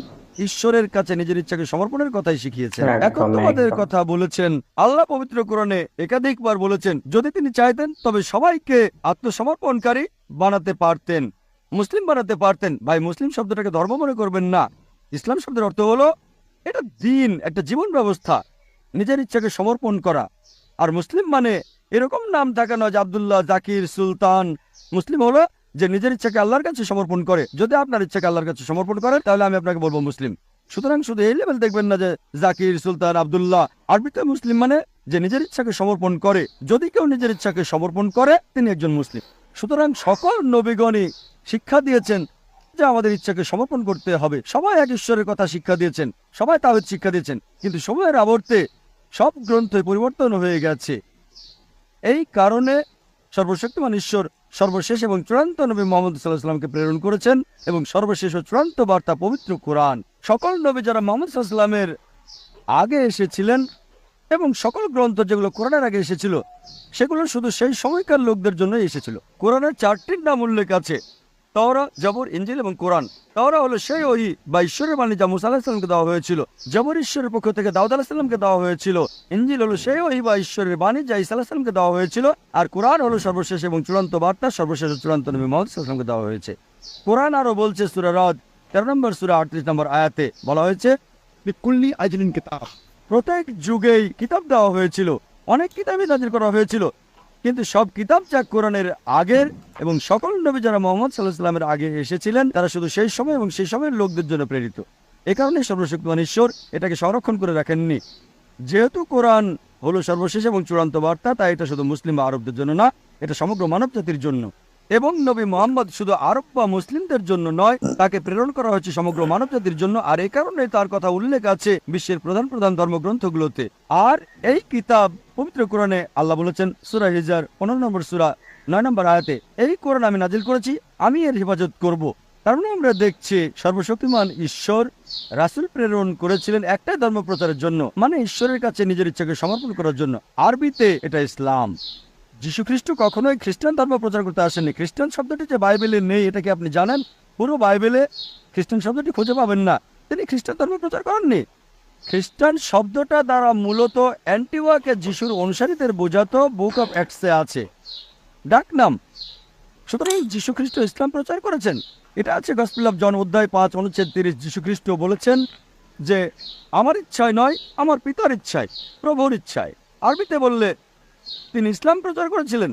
ঈশ্বরের কাছে নিজের ইচ্ছাকে সমর্পণের কথাই শিখিয়েছেন, একত্ববাদের কথা বলেছেন। আল্লাহ পবিত্র কোরআনে একাধিকবার বলেছেন যদি তিনি চাইতেন তবে সবাইকে আত্মসমর্পণকারী বানাতে পারতেন, মুসলিম বানাতে পারতেন। ভাই, মুসলিম শব্দটাকে ধর্ম মনে করবেন না। ইসলাম শব্দের অর্থ হলো এটা দিন, একটা জীবন ব্যবস্থা, নিজের ইচ্ছাকে সমর্পণ করা। আর মুসলিম মানে এরকম নাম থাকা নয় যে আব্দুল্লাহ, জাকির, সুলতান। মুসলিম হলো যে নিজের ইচ্ছাকে আল্লাহর কাছে সমর্পণ করে। যদি আপনার ইচ্ছাকে আল্লাহর কাছে সমর্পণ করেন তাহলে আমি আপনাকে বলবো মুসলিম। সুতরাং শুধু এই লেভেল দেখবেন না যে জাকির, সুলতান, আব্দুল্লাহ। আরবিতে মুসলিম মানে যে নিজের ইচ্ছাকে সমর্পণ করে। যদি কেউ নিজের ইচ্ছাকে সমর্পণ করে তিনি একজন মুসলিম। সুতরাং সকল নবীগণই শিক্ষা দিয়েছেন যে আমাদের ইচ্ছাকে সমর্পণ করতে হবে। সবাই এক ঈশ্বরের কথা শিক্ষা দিয়েছেন, সবাই তাওহীদ শিক্ষা দিয়েছেন। কিন্তু সময়ের আবর্তে সব গ্রন্থে পরিবর্তন হয়ে গেছে। এই কারণে সর্বশক্তিমান ঈশ্বর সর্বশেষ এবং চূড়ান্ত নবী মুহাম্মদ সাল্লাল্লাহু আলাইহি ওয়াসাল্লামকে প্রেরণ করেছেন, এবং সর্বশেষ ও চূড়ান্ত বার্তা পবিত্র কোরআন। সকল নবী যারা মুহাম্মদ সাল্লাল্লাহু আলাইহি ওয়াসাল্লামের আগে এসেছিলেন, এবং সকল গ্রন্থ যেগুলো কোরআনের আগে এসেছিল সেগুলো শুধু সেই সময়কার লোকদের জন্যই এসেছিল। কোরআনের 4টির নাম উল্লেখ আছে, তাওরাত, জবর, ইনজিল এবং কোরআন। তাওরাত হলো সেই ওহী বা ঈশ্বরের বাণী যা মুসা আলাইহিস সালামকে দেওয়া হয়েছিল। জবর ঈশ্বরের পক্ষ থেকে দাউদ আলাইহিস সালামকে দেওয়া হয়েছিল। ইনজিল হলো সেই ওহী বা ঈশ্বরের বাণী যা ঈসা আলাইহিস সালামকে দেওয়া হয়েছিল। আর কোরআন হলো সর্বশেষ এবং চূড়ান্ত বার্তা, সর্বশেষ ও চূড়ান্ত নবী মুহাম্মদ সাল্লাল্লাহু আলাইহি ওয়াসাল্লামকে দেওয়া হয়েছে। কোরআন আরো বলছে সূরা রাদ 13 নম্বর সূরা 38 নম্বর আয়াতে বলা হয়েছে, لكل أجل كتاب। প্রত্যেক যুগেই কিতাব দেওয়া হয়েছিল, অনেক কিতাবই নাযিল করা হয়েছিল, কিন্তু সব কিতাব যা কোরআনের আগের এবং সকল নবী যারা মুহাম্মদ সাল্লাল্লাহু আলাইহি ওয়াসাল্লামের আগে এসেছিলেন তারা শুধু সেই সময় এবং সেই সময়ের লোকদের জন্য প্রেরিত। এ কারণে সর্বশক্তিমান ঈশ্বর এটাকে সংরক্ষণ করে রাখেননি। যেহেতু কোরআন হলো সর্বশেষ এবং চূড়ান্ত বার্তা, তাই এটা শুধু মুসলিম বা আরবদের জন্য না, এটা সমগ্র মানব জাতির জন্য। এবং নবী মোহাম্মদ শুধু আরব বা মুসলিমদের জন্য নয়, তাকে প্রেরণ করা হয়েছে সমগ্র মানবজাতির জন্য। আর এই কারণে তার কথা উল্লেখ আছে বিশ্বের প্রধান প্রধান ধর্মগ্রন্থগুলোতে। আর এই কিতাব পবিত্র কোরআনে আল্লাহ বলেছেন সূরা হিজর 15 নম্বর সূরা 9 নম্বর আয়াতে, এই কোরআন আমি নাজিল করেছি, আমি এর হেফাজত করব। তার মানে আমরা দেখছি সর্বশক্তিমান ঈশ্বর রাসূল প্রেরণ করেছিলেন একটাই ধর্ম প্রচারের জন্য, মানে ঈশ্বরের কাছে নিজের ইচ্ছাকে সমর্পণ করার জন্য। আরবিতে এটা ইসলাম। যীশু খ্রিস্ট কখনোই খ্রিস্টান ধর্ম প্রচার করতে আসেননি। খ্রিস্টান শব্দটি যে বাইবেলে নেই, এটা কি আপনি জানেন? পুরো বাইবেলে খ্রিস্টান শব্দটি খুঁজে পাবেন না। তিনি খ্রিস্টান ধর্ম প্রচার করেননি। খ্রিস্টান শব্দটা দ্বারা মূলত অ্যান্টিওয়াকে যিশুর অনুসারীদের বোঝাতো বুক অফ অ্যাক্টসে আছে ডাকনাম। সুতরাং যীশু খ্রিস্ট ইসলাম প্রচার করেছেন। এটা আছে গসপেল অফ জন অধ্যায় 5 অনুচ্ছেদ 30। যীশু খ্রিস্ট বলেছেন যে আমার ইচ্ছায় নয়, আমার পিতার ইচ্ছায়, প্রভুর ইচ্ছায়। আরবিতে বললে তিনি ইসলাম প্রচার করেছিলেন।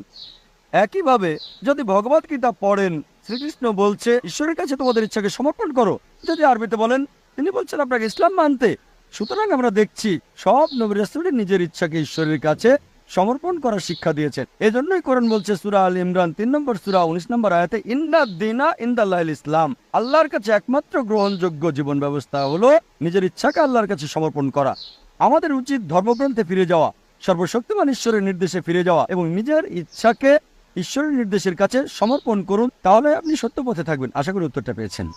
একইভাবে যদি ভগবত গীতা পড়েন, শ্রীকৃষ্ণ বলছে ঈশ্বরের কাছে তোমাদের ইচ্ছাকে সমর্পণ করো। যদি আরবিতে বলেন, তিনি বলছেন আপনাকে ইসলাম মানতে। সুতরাং আমরা দেখছি সব নবী রাসূলই নিজের ইচ্ছাকে ঈশ্বরের কাছে সমর্পণ করার শিক্ষা দিয়েছেন। এজন্যই কোরআন বলছে সূরা আল ইমরান 3 নম্বর সূরা 19 নম্বর আয়াতে, ইন্না দীনা ইনদাল্লাহিল ইসলাম, আল্লাহর কাছে একমাত্র গ্রহণযোগ্য জীবন ব্যবস্থা হলো নিজের ইচ্ছাকে আল্লাহর কাছে সমর্পণ করা। আমাদের উচিত ধর্মগ্রন্থে ফিরে যাওয়া, সর্বশক্তিমান ঈশ্বরের নির্দেশে ফিরে যাওয়া এবং নিজের ইচ্ছাকে ঈশ্বরের নির্দেশের কাছে সমর্পণ করুন, তাহলে আপনি সত্য পথে থাকবেন। আশা করি উত্তরটা পেয়েছেন।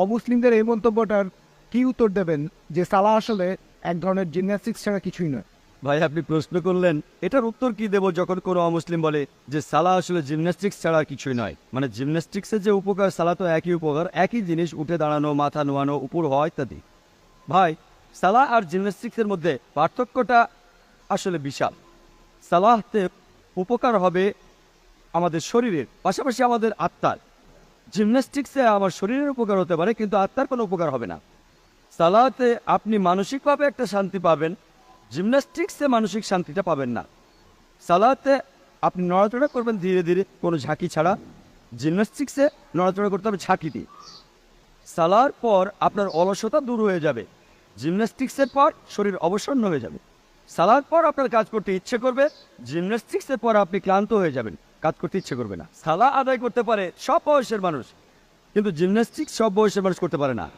অমুসলিমদের এই মন্তব্যটার কি উত্তর দেবেন যে সালাহ আসলে এক ধরনের জিমন্যাস্টিক্স ছাড়া কিছুই নয়? ভাই, আপনি প্রশ্ন করলেন, এটার উত্তর কি দেব যখন কোনো অমুসলিম বলে যে সালাহ আসলে জিমন্যাস্টিক্স ছাড়া কিছুই নয়? মানে জিমন্যাস্টিক্সের যে উপকার, সালাহ তো একই উপকার, একই জিনিস, উঠে দাঁড়ানো, মাথা নোয়ানো, উপর হওয়া ইত্যাদি। ভাই, সালাহ আর জিমন্যাস্টিক্সের মধ্যে পার্থক্যটা আসলে বিশাল। সালাহতে উপকার হবে আমাদের শরীরের, পাশাপাশি আমাদের আত্মার। জিমন্যাস্টিক্সে আমার শরীরের উপকার হতে পারে, কিন্তু আত্মার কোনো উপকার হবে না। সালাহতে আপনি মানসিকভাবে একটা শান্তি পাবেন, জিমন্যাস্টিক্সে মানসিক শান্তিটা পাবেন না। সালাহতে আপনি নড়াচড়া করবেন ধীরে ধীরে, কোনো ঝাঁকি ছাড়া। জিমন্যাস্টিক্সে নড়াচড়া করতে হবে ঝাঁকি দিয়ে। সালাহর পর আপনার অলসতা দূর হয়ে যাবে, জিমন্যাস্টিক্সের পর শরীর অবসন্ন হয়ে যাবে। সালাহর পর আপনার কাজ করতে ইচ্ছে করবে, জিমন্যাস্টিক্সের পর আপনি ক্লান্ত হয়ে যাবেন, কাজ করতে ইচ্ছে করবে না। সালাহ আদায় করতে পারে সব বয়সের মানুষ, কিন্তু জিমন্যাস্টিক্স সব বয়সের মানুষ করতে পারে না।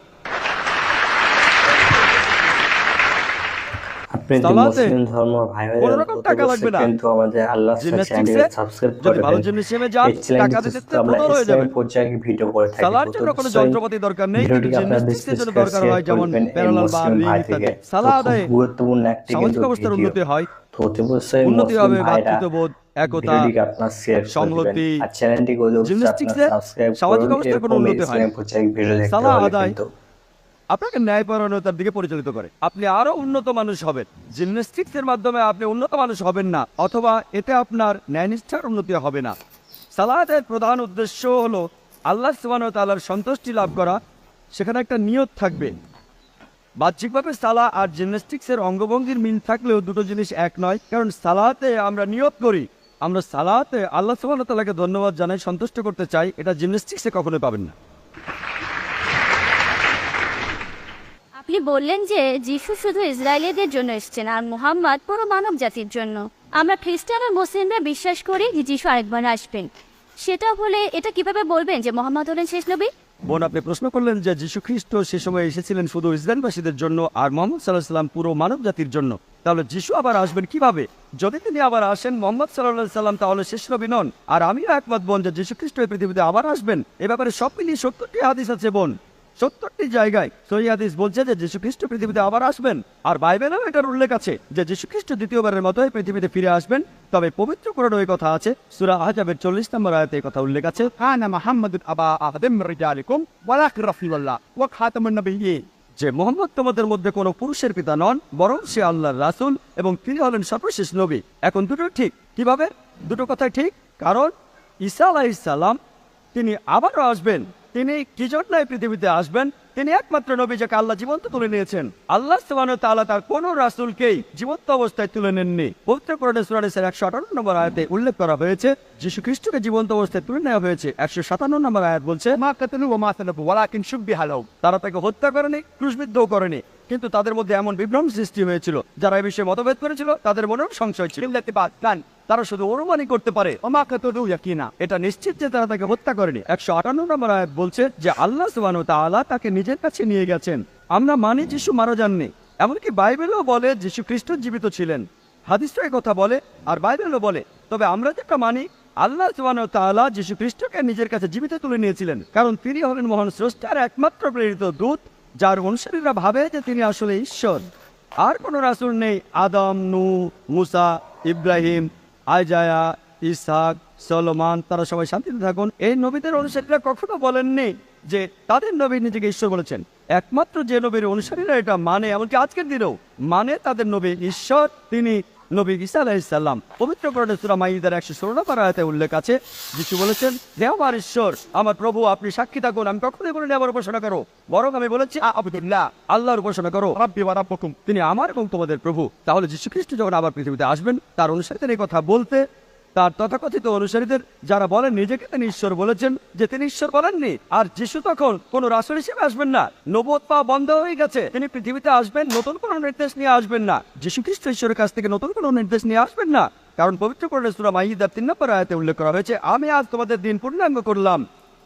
আপনি যে মুসলিম ধর্ম ভাই কোনো রকম টাকা লাগবে না, কিন্তু আমাদের আল্লাহ চ্যানেলকে সাবস্ক্রাইব করে যদি ভালো জিমন্যাস্টিক্সে যান টাকা দিতে বদল হয়ে যাবে। পর্যায়ে ভিডিও করে থাকি। সালার জন্য কোনো যন্ত্রপাতি দরকার নেই, কিন্তু জিমন্যাস্টিক্সের জন্য দরকার হয় যেমন প্যারালাল বার, রিং ইত্যাদি। সালাহ আদায়ে গুরুত্বপূর্ণ একটি সামাজিক অবস্থার উন্নতি হয়, তো অবশ্যই উন্নতি হবে মুসলিম ভাইরা ভ্রাতৃত্ববোধ, একতা, ভিডিওটিকে আপনার শেয়ার করে সংহতি। দিবেন। আর চ্যানেলটি জিমন্যাস্টিক্সে সাবস্ক্রাইব সামাজিক করুন। অবস্থার কোনো এরকম উন্নতি হয় না। ইসলাম পর্যায়ে ভিডিও দেখতে সালাহ হলে আদায় কিন্তু আপনাকে ন্যায়পরায়ণতার দিকে পরিচালিত করে, আপনি আরো উন্নত মানুষ হবেন। জিমন্যাস্টিক্সের মাধ্যমে আপনি উন্নত মানুষ হবেন না, অথবা এতে আপনার ন্যায়নিষ্ঠার উন্নতি হবে না। সালাতের প্রধান উদ্দেশ্য হলো আল্লাহ সুবহানাহু ওয়া তাআলার সন্তুষ্টি লাভ করা। সেখানে একটা নিয়ত থাকবে। বাহ্যিকভাবে সালাহ আর জিমন্যাস্টিক্সের অঙ্গভঙ্গির মিল থাকলেও দুটো জিনিস এক নয়, কারণ সালাতে আমরা নিয়ত করি, আমরা সালাতে আল্লাহ সুবহানাহু ওয়া তাআলাকে ধন্যবাদ জানাই, সন্তুষ্ট করতে চাই। এটা জিমন্যাস্টিক্সে কখনোই পাবেন না। আপনি বললেন যে যিশু শুধু ইসরায়েলিদের জন্য এসেছেন আর মুহাম্মদ পুরো মানব জাতির জন্য। আমরা খ্রিস্টান আর মুসলিমরা বিশ্বাস করি যে যিশু আরেকবার আসবেন। সেটা হলে এটা কিভাবে বলবেন যে মুহাম্মদ হলেন শেষ নবী? বোন, আপনি প্রশ্ন করলেন যে যীশু খ্রিস্ট সে সময় এসেছিলেন শুধু ইসরায়েলবাসীদের জন্য আর মুহাম্মদ সাল্লাল্লাহু আলাইহি সাল্লাম পুরো মানব জাতির জন্য। তাহলে যিশু আবার আসবেন কিভাবে? যদি তিনি আবার আসেন মুহাম্মদ সাল্লাল্লাহু আলাইহি সাল্লাম তাহলে শেষ নবী নন। আর আমিও একমত বোন যে যীশু খ্রিস্ট এই পৃথিবীতে আবার আসবেন। এ ব্যাপারে সব মিলিয়ে 70টি হাদিস আছে বোন, 70টি জায়গায় সহিহ হাদিস বলছে যে যীশু খ্রিস্ট পৃথিবীতে আবার আসবেন। আর বাইবেলেও এটার উল্লেখ আছে যে যীশু খ্রিস্ট দ্বিতীয়বারের মতো এই পৃথিবীতে ফিরে আসবেন। তবে পবিত্র কোরআনে এই কথা আছে, সূরা আহজাবের 40 নম্বর আয়াতে এই কথা উল্লেখ আছে, كان محمد أبا أحد من رجالكم ولكن رسول الله وخاتم النبيين। যে মুহাম্মদ তোমাদের মধ্যে কোনো পুরুষের পিতা নন, বরং সে আল্লাহর রাসূল এবং তিনি হলেন সর্বশেষ নবী। এখন দুটো ঠিক কিভাবে? দুটো কথাই ঠিক, কারণ ঈসা আলাইহিস সালাম তিনি আবারও আসবেন। তিনি কি জন্য এই পৃথিবীতে আসবেন? তিনি একমাত্র নবী যাকে আল্লাহ জীবন্ত তুলে নিয়েছেন। আল্লাহ সুবহানাহু ওয়া তাআলা তার কোন রাসূলকেই জীবন্ত অবস্থায় তুলে নেননি। পবিত্র কোরআনে সূরা নিসার 158 নম্বর আয়াতে উল্লেখ করা হয়েছে যীশু খ্রিস্টকে জীবন্ত অবস্থায় তুলে নেওয়া হয়েছে। 157 নম্বর আয়াত বলছে, ما قتلوا وما سلبوا ولكن شبه لهم। তারা তাকে হত্যা করেনি, ক্রুশবিদ্ধও করেনি, কিন্তু তাদের মধ্যে এমন বিভ্রম সৃষ্টি হয়েছিল। যারা এই বিষয়ে মতভেদ করেছিল তাদের মনেও সংশয় ছিল। قلة بعد كان তারা শুধু অনুমানই করতে পারে। وما قتلوه يقينا এটা নিশ্চিত যে তারা তাকে হত্যা করেনি। 158 নম্বর আয়াত বলছে যে আল্লাহ সুবহানাহু ওয়া তাআলা তাকে নিজের কাছে নিয়ে গেছেন। আমরা মানি যিশু মারা যাননি, এমনকি বাইবেলও বলে যিশু খ্রিস্ট জীবিত ছিলেন, হাদিসও এই কথা বলে আর বাইবেলও বলে। তবে আমরা যেটা মানি, আল্লাহ সুবহানাহু ওয়া তাআলা যিশু খ্রিস্টকে নিজের কাছে জীবিত তুলে নিয়েছিলেন, কারণ তিনি হলেন মহান স্রষ্টার একমাত্র প্রেরিত দূত, যার অনুসারীরা ভাবে যে তিনি আসলে ঈশ্বর। আর কোনো রাসূল নেই। আদম, নূহ, মুসা, ইব্রাহিম, আইজায়া, ইসহাক, সলোমন, তারা সবাই শান্তিতে থাকুন, এই নবীদের অনুসারীরা কখনো বলেননি যে তাদের নবী নিজেকে ঈশ্বর বলেছেন। একমাত্র যে নবীর অনুসারীরা এটা মানে, এমনকি আজকের দিনেও মানে, তাদের নবী ঈশ্বর, তিনি নবী ঈসা আলাইহিস সালাম। পবিত্র কোরআনে সূরা মাইদার 116 নম্বর আয়াতে উল্লেখ আছে, যিশু বলেছেন, হে আমার ঈশ্বর, আমার প্রভু, আপনি সাক্ষী থাকুন, আমি কখনোই বলিনি আমার উপাসনা করো, বরং আমি বলেছি আবুদুল্লাহ আল্লাহর উপাসনা করো, রাব্বি ওয়া রাব্বুকুম। তিনি আমার এবং তোমাদের প্রভু। তাহলে যীশু খ্রিস্ট যখন আবার পৃথিবীতে আসবেন, তার অনুসারীদের এই কথা বলতে, তার তথাকথিত অনুসারীদের যারা বলেন নিজেকে তিনি ঈশ্বর বলেছেন, যে তিনি ঈশ্বর বলেননি। আর যিশু তখন কোনো রাসূল হিসেবে আসবেন না, নবুয়ত পাওয়া বন্ধ হয়ে গেছে, তিনি পৃথিবীতে আসবেন, নতুন কোনো নির্দেশ নিয়ে আসবেন না। যীশু খ্রিস্ট ঈশ্বরের কাছ থেকে নতুন কোনো নির্দেশ নিয়ে আসবেন না, কারণ পবিত্র কোরআনে সূরা মাইদার 3 নম্বর আয়াতে উল্লেখ করা হয়েছে, আমি আজ তোমাদের দিন পূর্ণাঙ্গ করলাম।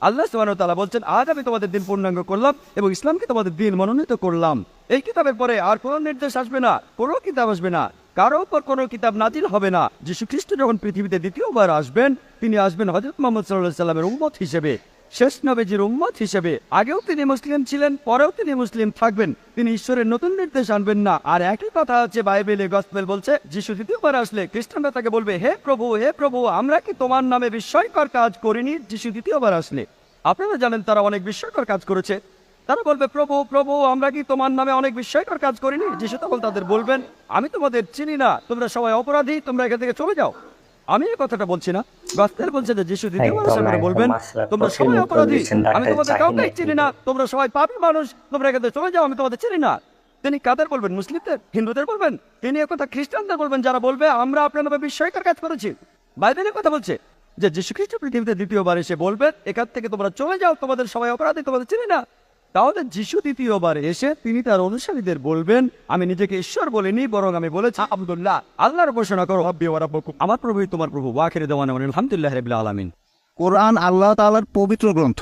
আল্লাহ সুবহানাহু ওয়া তাআলা বলছেন, আজ আমি তোমাদের দিন পূর্ণাঙ্গ করলাম এবং ইসলামকে তোমাদের দিন মনোনীত করলাম। এই কিতাবের পরে আর কোনো নির্দেশ আসবে না, কোনো কিতাব আসবে না, কারো উপর কোনো কিতাব নাজিল হবে না। যীশু খ্রিস্ট যখন পৃথিবীতে দ্বিতীয়বার আসবেন, তিনি আসবেন হযরত মুহাম্মদ সাল্লাল্লাহু আলাইহি সাল্লামের উম্মত হিসেবে, শেষ নবীজির উম্মত হিসেবে। আগেও তিনি মুসলিম ছিলেন, পরেও তিনি মুসলিম থাকবেন, তিনি ঈশ্বরের নতুন নির্দেশ আনবেন না। আর একই কথা আছে বাইবেলে, গসপেল বলছে, যিশু দ্বিতীয়বার আসলে খ্রিস্টানরা তাকে বলবে, হে প্রভু, আমরা কি তোমার নামে বিস্ময়কর কাজ করিনি? যিশু দ্বিতীয়বার আসলে আপনারা জানেন তারা অনেক বিস্ময়কর কাজ করেছে। তারা বলবে, প্রভু, আমরা কি তোমার নামে অনেক বিস্ময়কর কাজ করিনি? যিশু তখন তাদের বলবেন, আমি তোমাদের চিনি না, তোমরা সবাই অপরাধী, তোমরা এখান থেকে চলে যাও। আমি এই কথাটা বলছি না, গসপেল বলছে যে যিশু দ্বিতীয়বার আসার পরে বলবেন, তোমরা সবাই অপরাধী, আমি তোমাদের কাউকে চিনি না, তোমরা সবাই পাপী মানুষ, তোমরা এখান থেকে চলে যাও, আমি তোমাদের চিনি না। তিনি কাদের বলবেন? মুসলিমদের, হিন্দুদের বলবেন? তিনি একথা খ্রিস্টানদের বলবেন, যারা বলবে আমরা আপনার নামে বিস্ময়কর কাজ করেছি। বাইবেলের কথা বলছে যে যীশু খ্রিস্ট পৃথিবীতে দ্বিতীয়বার এসে বলবেন, এখান থেকে তোমরা চলে যাও, তোমাদের সবাই অপরাধী, তোমাদের চিনি না। তাহলে যিশু দ্বিতীয়বার এসে তিনি তার অনুসারীদের বলবেন, আমি নিজেকে ঈশ্বর বলিনি, বরং আমি বলেছি আবদুল্লাহ, আল্লাহর উপাসনা করো, রাব্বি ওয়া রাব্বুকুম, আমার প্রভুই তোমার প্রভু। ওয়া আখিরু দাওয়ানা আলহামদুলিল্লাহি রাব্বিল আলামিন। কোরআন আল্লাহ তাআলার পবিত্র গ্রন্থ,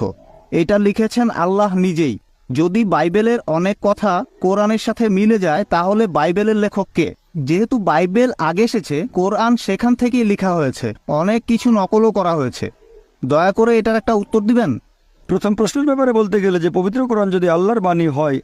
এটা লিখেছেন আল্লাহ নিজেই। যদি বাইবেলের অনেক কথা কোরআনের সাথে মিলে যায়, তাহলে বাইবেলের লেখক কে? যেহেতু বাইবেল আগে এসেছে, কোরআন সেখান থেকেই লেখা হয়েছে, অনেক কিছু নকলও করা হয়েছে। দয়া করে এটার একটা উত্তর দিবেন। প্রথম প্রশ্নের ব্যাপারে বলতে গেলে, যে পবিত্র কোরআন যদি আল্লাহর বাণী হয়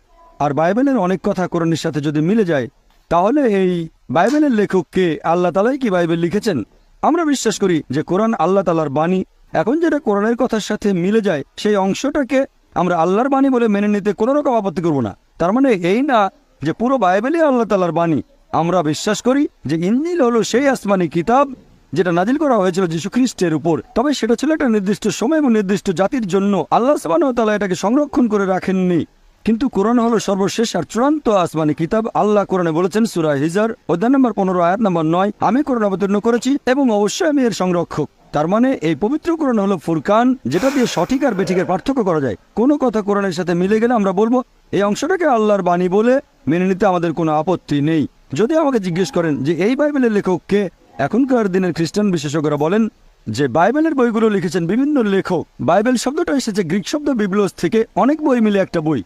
আর বাইবেলের অনেক কথা কোরআনের সাথে যদি মিলে যায়, তাহলে এই বাইবেলের লেখককে আল্লাহ তাআলাই কি বাইবেল লিখেছেন? আমরা বিশ্বাস করি যে কোরআন আল্লাহ তাআলার বাণী। এখন যেটা কোরআনের কথার সাথে মিলে যায়, সেই অংশটাকে আমরা আল্লাহর বাণী বলে মেনে নিতে কোনো রকম আপত্তি করব না। তার মানে এই না যে পুরো বাইবেলই আল্লাহ তাআলার বাণী। আমরা বিশ্বাস করি যে ইনজিল হলো সেই আসমানি কিতাব যেটা নাজিল করা হয়েছিল যীশু খ্রিস্টের উপর। তবে সেটা ছিল একটা নির্দিষ্ট সময় এবং নির্দিষ্ট জাতির জন্য। আল্লাহ সুবহানাহু ওয়া তাআলা এটাকে সংরক্ষণ করে রাখেননি। কিন্তু কোরআন হলো সর্বশেষ আর চূড়ান্ত আসমানি কিতাব। আল্লাহ কোরআনে বলেছেন সূরা হিজর অধ্যায় নম্বর 15 আয়াত নম্বর 9, আমি কোরআন অবতীর্ণ করেছি এবং অবশ্যই আমি এর সংরক্ষক। তার মানে এই পবিত্র কোরআন হলো ফুরকান, যেটা দিয়ে সঠিক আর বেঠিকের পার্থক্য করা যায়। কোনো কথা কোরআনের সাথে মিলে গেলে আমরা বলবো এই অংশটাকে আল্লাহর বাণী বলে মেনে নিতে আমাদের কোনো আপত্তি নেই। যদি আমাকে জিজ্ঞেস করেন যে এই বাইবেলের লেখক কে, এখনকার দিনের খ্রিস্টান বিশেষজ্ঞরা বলেন যে বাইবেলের বইগুলো লিখেছেন বিভিন্ন লেখক। বাইবেল শব্দটা এসেছে গ্রিক শব্দ বিবলোস থেকে, অনেক বই মিলে একটা বই।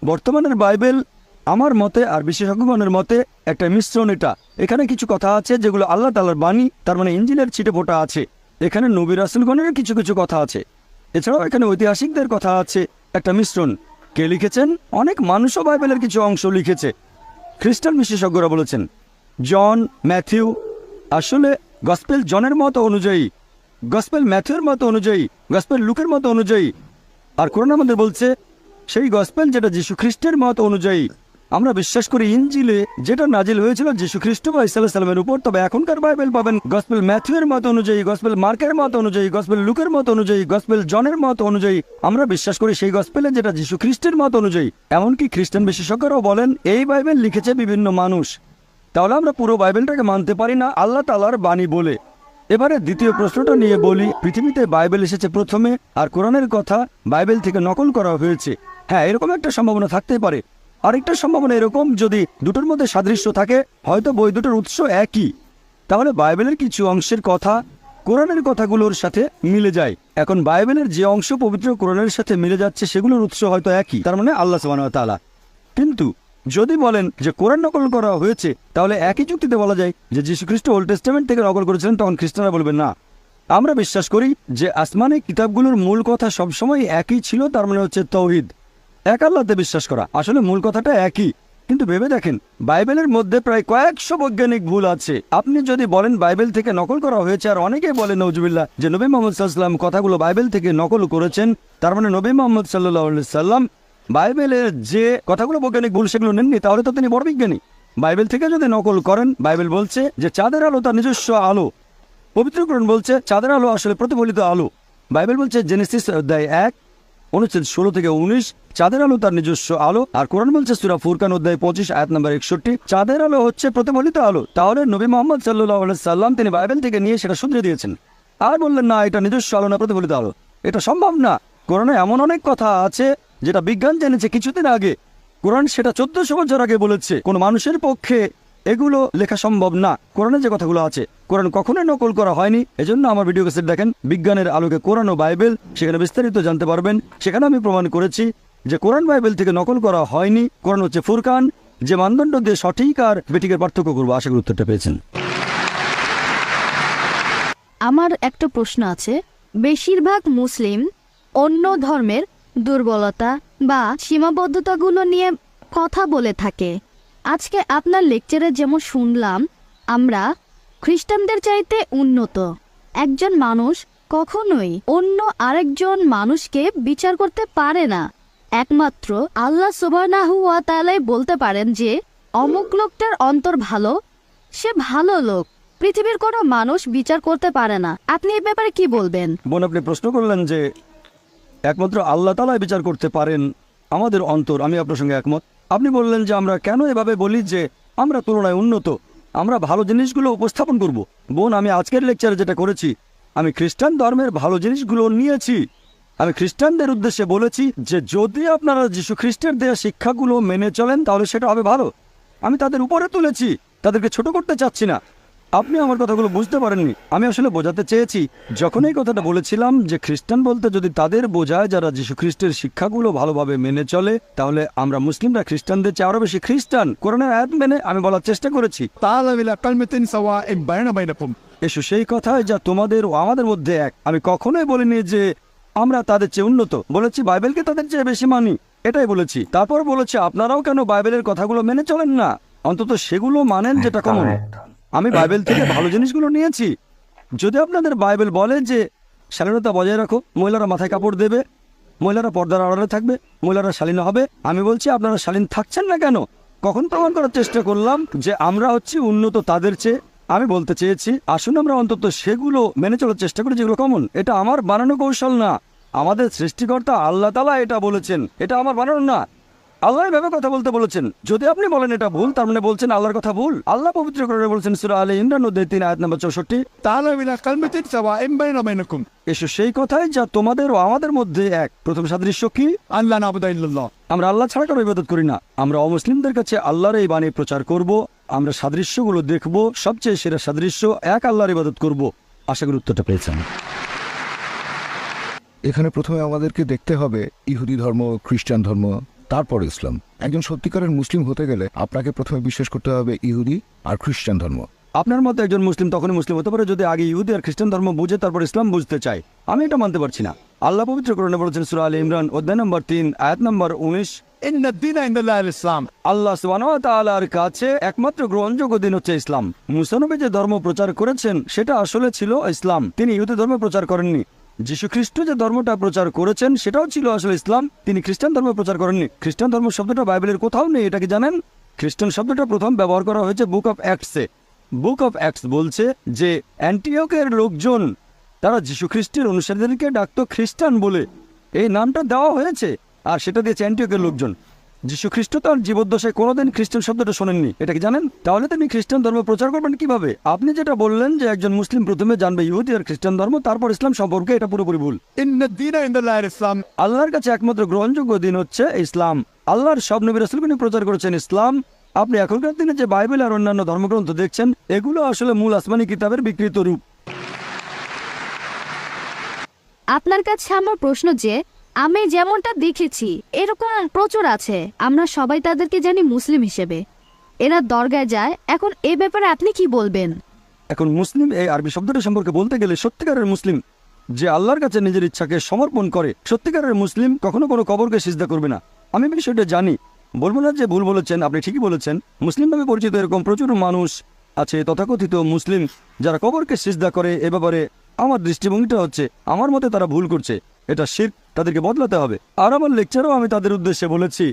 বর্তমানের বাইবেল আমার মতে আর বিশেষজ্ঞগণের মতে একটা মিশ্রণ। এখানে কিছু কথা আছে যেগুলো আল্লাহ তাআলার বাণী, তার মানে ইনজিলের ছিটে ফোঁটা আছে। এখানে নবী রাসূলগণের কিছু কিছু কথা আছে, এছাড়াও এখানে ঐতিহাসিকদের কথা আছে। একটা মিশ্রণ। কে লিখেছেন? অনেক মানুষও বাইবেলের কিছু অংশ লিখেছে। খ্রিস্টান বিশেষজ্ঞরা বলেছেন জন, ম্যাথিউ, আসলে গসপেল জনের মতো অনুযায়ী, গসপেল ম্যাথিউর মতো অনুযায়ী, গসপেল লুকের মতো অনুযায়ী। আর কোরআন আমাদের বলছে সেই গসপেল যেটা যীশু খ্রিস্টের মত অনুযায়ী। আমরা বিশ্বাস করি ইনজিলে যেটা নাজিল হয়েছিল যীশু খ্রিস্ট বা ঈসা আলাইহিস সালামের উপর। তবে এখনকার বাইবেল পাবেন গসপেল ম্যাথিউর মত অনুযায়ী, গসপেল মার্কের মত অনুযায়ী, গসপেল লুকের মত অনুযায়ী, গসপেল জনের মত অনুযায়ী। আমরা বিশ্বাস করি সেই গসপেলে যেটা যীশু খ্রিস্টের মত অনুযায়ী। এমনকি খ্রিস্টান বিশেষজ্ঞরাও বলেন এই বাইবেল লিখেছে বিভিন্ন মানুষ। তাহলে আমরা পুরো বাইবেলটাকে মানতে পারি না আল্লাহ তাআলার বাণী বলে। এবারে দ্বিতীয় প্রশ্নটা নিয়ে বলি, পৃথিবীতে বাইবেল এসেছে প্রথমে আর কোরআনের কথা বাইবেল থেকে নকল করা হয়েছে। হ্যাঁ, এরকম একটা সম্ভাবনা থাকতেই পারে। আরেকটা সম্ভাবনা এরকম, যদি দুটোর মধ্যে সাদৃশ্য থাকে, হয়তো বই দুটোর উৎস একই, তাহলে বাইবেলের কিছু অংশের কথা কোরআনের কথাগুলোর সাথে মিলে যায়। এখন বাইবেলের যে অংশ পবিত্র কোরআনের সাথে মিলে যাচ্ছে সেগুলোর উৎস হয়তো একই, তার মানে আল্লাহ সুবহানাহু ওয়া তাআলা। কিন্তু যদি বলেন যে কোরআন নকল করা হয়েছে, তাহলে একই যুক্তিতে বলা যায় যে যীশু খ্রিস্ট ওল্ড টেস্টামেন্ট থেকে নকল করেছিলেন, তখন খ্রিস্টানরা বলবেন না। আমরা বিশ্বাস করি যে আসমানি কিতাবগুলোর মূল কথা সবসময় একই ছিল, তার মানে হচ্ছে তাওহীদ, এক আল্লাহতে বিশ্বাস করা। আসলে মূল কথাটা একই, কিন্তু ভেবে দেখেন বাইবেলের মধ্যে প্রায় কয়েকশো বৈজ্ঞানিক ভুল আছে। আপনি যদি বলেন বাইবেল থেকে নকল করা হয়েছে, আর অনেকেই বলেন নওজুবিল্লাহ যে নবী মুহাম্মদ সাল্লাল্লাহু আলাইহি ওয়াসাল্লাম কথাগুলো বাইবেল থেকে নকল করেছেন, তার মানে নবী মুহাম্মদ সাল্লাল্লাহু আলাইহি ওয়াসাল্লাম বাইবেলের যে কথাগুলো বৈজ্ঞানিক ভুল সেগুলো নেননি, তাহলে তো তিনি বড় বিজ্ঞানী। বাইবেল থেকে যদি নকল করেন, বাইবেল বলছে যে চাঁদের আলো তার নিজস্ব আলো, পবিত্র কোরআন বলছে চাঁদের আলো আসলে প্রতিফলিত আলো। বাইবেল বলছে জেনেসিস অধ্যায় 1 অনুচ্ছেদ 16 থেকে 19 চাঁদের আলো তার নিজস্ব আলো, আর কোরআন বলছে সূরা ফুরকান অধ্যায় 25 আয়াত নম্বর 61 চাঁদের আলো হচ্ছে প্রতিফলিত আলো। তাহলে নবী মুহাম্মদ সাল্লাল্লাহু আলাইহি সাল্লাম তিনি বাইবেল থেকে নিয়ে সেটা শুধরে দিয়েছেন, আর বললেন না এটা নিজস্ব আলো না প্রতিফলিত আলো। এটা সম্ভব না। কোরআনে এমন অনেক কথা আছে যেটা বিজ্ঞান জেনেছে কিছুদিন আগে, কোরআন সেটা 1400 বছর আগে বলেছে। কোনো মানুষের পক্ষে এগুলো লেখা সম্ভব না। কোরআনে যে কথাগুলো আছে কোরআন কখনোই নকল করা হয়নি। এজন্য আমার ভিডিও ক্যাসেট দেখেন বিজ্ঞানের আলোকে কোরআন ও বাইবেল, সেখানে বিস্তারিত জানতে পারবেন। সেখানে আমি প্রমাণ করেছি যে কোরআন বাইবেল থেকে নকল করা হয়নি। কোরআন হচ্ছে ফুরকান, যে মানদণ্ড দিয়ে সঠিক আর বেঠিকের পার্থক্য করবো। আশা করি উত্তরটা পেয়েছেন। আমার একটা প্রশ্ন আছে। বেশিরভাগ মুসলিম অন্য ধর্মের দুর্বলতা বা সীমাবদ্ধতাগুলো নিয়ে কথা বলে থাকে। আজকে আপনার লেকচারে যেমন শুনলাম, আমরা খ্রিস্টানদের চাইতে উন্নত। একজন মানুষ কখনোই অন্য আরেকজন মানুষকে বিচার করতে পারে না। একমাত্র আল্লাহ সুবহানাহু ওয়া তাআলাই বলতে পারেন যে অমুক লোকটার অন্তর ভালো, সে ভালো লোক। পৃথিবীর কোনো মানুষ বিচার করতে পারে না। আপনি এই ব্যাপারে কি বলবেন? বোন, আপনি প্রশ্ন করলেন যে একমাত্র আল্লাহ তাআলাই বিচার করতে পারেন আমাদের অন্তর। আমি আপনার সঙ্গে একমত। আপনি বললেন যে আমরা কেন এভাবে বলি যে আমরা তুলনায় উন্নত, আমরা ভালো জিনিসগুলো উপস্থাপন করব। বোন, আমি আজকের লেকচারে যেটা করেছি, আমি খ্রিস্টান ধর্মের ভালো জিনিসগুলো নিয়েছি। আমি খ্রিস্টানদের উদ্দেশ্যে বলেছি যে যদি আপনারা যীশু খ্রিস্টের দেওয়া শিক্ষাগুলো মেনে চলেন তাহলে সেটা হবে ভালো। আমি তাদের উপরে তুলেছি, তাদেরকে ছোট করতে চাচ্ছি না। আপনি আমার কথাগুলো বুঝতে পারেননি। আমি আসলে বোঝাতে চেয়েছি, যখন এই কথাটা বলেছিলাম যে খ্রিস্টান বলতে যদি তাদের বোঝায় যারা যীশু খ্রিস্টের শিক্ষাগুলো ভালোভাবে মেনে চলে, তাহলে আমরা মুসলিমরা খ্রিস্টানদের চেয়ে আরো বেশি খ্রিস্টান। কোরআনের আয়াত মেনে আমি বলার চেষ্টা করেছি, تعالوا إلى كلمة سواء بيننا وبينكم। এসো সেই কথায় যা তোমাদের ও আমাদের মধ্যে এক। আমি কখনোই বলিনি যে আমরা তাদের চেয়ে উন্নত, বলেছি বাইবেলকে তাদের চেয়ে বেশি মানি, এটাই বলেছি। তারপর বলেছি আপনারাও কেন বাইবেলের কথাগুলো মেনে চলেন না, অন্তত সেগুলো মানেন যেটা কমন। আমি বাইবেল থেকে ভালো জিনিসগুলো নিয়েছি। যদি আপনাদের বাইবেল বলে যে শালীনতা বজায় রাখো, মহিলারা মাথায় কাপড় দেবে, মহিলারা পর্দার আড়ালে থাকবে, মহিলারা শালীন হবে, আমি বলছি আপনারা শালীন থাকছেন না কেন? কখন প্রমাণ করার চেষ্টা করলাম যে আমরা হচ্ছি উন্নত তাদের চেয়ে? আমি বলতে চেয়েছি আসুন আমরা অন্তত সেগুলো মেনে চলার চেষ্টা করি যেগুলো কমন। এটা আমার বানানো কৌশল না, আমাদের সৃষ্টিকর্তা আল্লাহ তাআলা এটা বলেছেন, এটা আমার বানানো না। আল্লাহ এভাবে কথা বলতে বলেছেন। যদি আপনি বলেন এটা ভুল, তার মানে বলছেন আল্লাহর কথা ভুল। আল্লাহ পবিত্র কোরআনে বলেছেন সূরা আলে ইমরান অধ্যায় 3 আয়াত নম্বর 64, تعالوا إلى كلمة سواء بيننا وبينكم এসো সেই কথাই যা তোমাদের ও আমাদের মধ্যে এক। প্রথম সাদৃশ্য কি? أن لا نعبد إلا الله। আমরা আল্লাহ ছাড়া কারো ইবাদত করি না। আমরা অমুসলিমদের কাছে আল্লাহর এই বাণী প্রচার করব। আমরা সাদৃশ্যগুলো দেখব, সবচেয়ে সেরা সাদৃশ্য এক আল্লাহর ইবাদত করব। আশা করি উত্তরটা পেয়েছেন। এখানে প্রথমে আমাদেরকে দেখতে হবে ইহুদি ধর্ম, খ্রিস্টান ধর্ম, তারপর ইসলাম। একজন সত্যিকারের মুসলিম হতে গেলে আপনাকে প্রথমে বিশ্বাস করতে হবে ইহুদি আর খ্রিস্টান ধর্ম। আপনার মতো একজন মুসলিম তখনই মুসলিম হতে পারে যদি আগে ইহুদি আর খ্রিস্টান ধর্ম বুঝে তারপর ইসলাম বুঝতে চায়। আমি এটা মানতে পারছি না। আল্লাহ পবিত্র কোরআনে বলেছেন সূরা আলে ইমরান অধ্যায় নম্বর 3 আয়াত নম্বর 19, إن الدين عند الله الإسلام। আল্লাহ সুবহানাহু ওয়া তাআলার কাছে একমাত্র গ্রহণযোগ্য দিন হচ্ছে ইসলাম। মুসা নবী যে ধর্ম প্রচার করেছেন সেটা আসলে ছিল ইসলাম। তিনি ইহুদি ধর্ম প্রচার করেননি। যীশু খ্রিস্ট যে ধর্মটা প্রচার করেছেন সেটাও ছিল আসলে ইসলাম। তিনি খ্রিস্টান ধর্ম প্রচার করেননি। খ্রিস্টান ধর্ম শব্দটা বাইবেলের কোথাও নেই, এটা কি জানেন? খ্রিস্টান শব্দটা প্রথম ব্যবহার করা হয়েছে বুক অফ অ্যাক্টসে। বুক অফ অ্যাক্টস বলছে যে অ্যান্টিওকের লোকজন তারা যীশু খ্রিস্টের অনুসারীদেরকে ডাকতো খ্রিস্টান বলে, এই নামটা দেওয়া হয়েছে, আর সেটা দিয়েছে অ্যান্টিওকের লোকজন। যীশু খ্রিস্ট তার জীবদ্দশায় কোনোদিন খ্রিস্টান শব্দটা শোনেননি, এটা কি জানেন? তাহলে তিনি খ্রিস্টান ধর্ম প্রচার করবেন কিভাবে? আপনি যেটা বললেন যে একজন মুসলিম প্রথমে জানবে ইহুদি আর খ্রিস্টান ধর্ম তারপর ইসলাম সম্পর্কে, এটা পুরোপুরি ভুল। إن الدين عند الله الإسلام। আল্লাহর কাছে একমাত্র গ্রহণযোগ্য দিন হচ্ছে ইসলাম। আল্লাহর সব নবী রাসূলগণ প্রচার করেছেন ইসলাম, আপনি এখনকার দিনে যে বাইবেল আর অন্যান্য ধর্মগ্রন্থ দেখছেন, এগুলো আসলে মূল আসমানি কিতাবের বিকৃত রূপ। আপনার কাছে আমার প্রশ্ন যে আমি যেমনটা দেখেছি এরকম প্রচুর আছে, আমরা সবাই তাদেরকে জানি মুসলিম হিসেবে, এরা দরগায় যায়। এখন এ ব্যাপারে আপনি কি বলবেন? এখন মুসলিম এই আরবি শব্দটা সম্পর্কে বলতে গেলে সত্যিকারের মুসলিম যে আল্লাহর কাছে নিজের ইচ্ছাকে সমর্পণ করে, সত্যিকারের মুসলিম কখনো কোনো কবরকে সিজদা করবে না। আমি বিষয়টা জানি, বলবো না যে ভুল বলেছেন, আপনি ঠিকই বলেছেন। মুসলিম নামে পরিচিত এরকম প্রচুর মানুষ আছে তথাকথিত মুসলিম যারা কবরকে সিজদা করে। এ ব্যাপারে আমার দৃষ্টিভঙ্গিটা হচ্ছে, আমার মতে তারা ভুল করছে, এটা শিরক, তাদেরকে বদলাতে হবে। আর আমার লেকচারেও আমি তাদের উদ্দেশ্যে বলেছি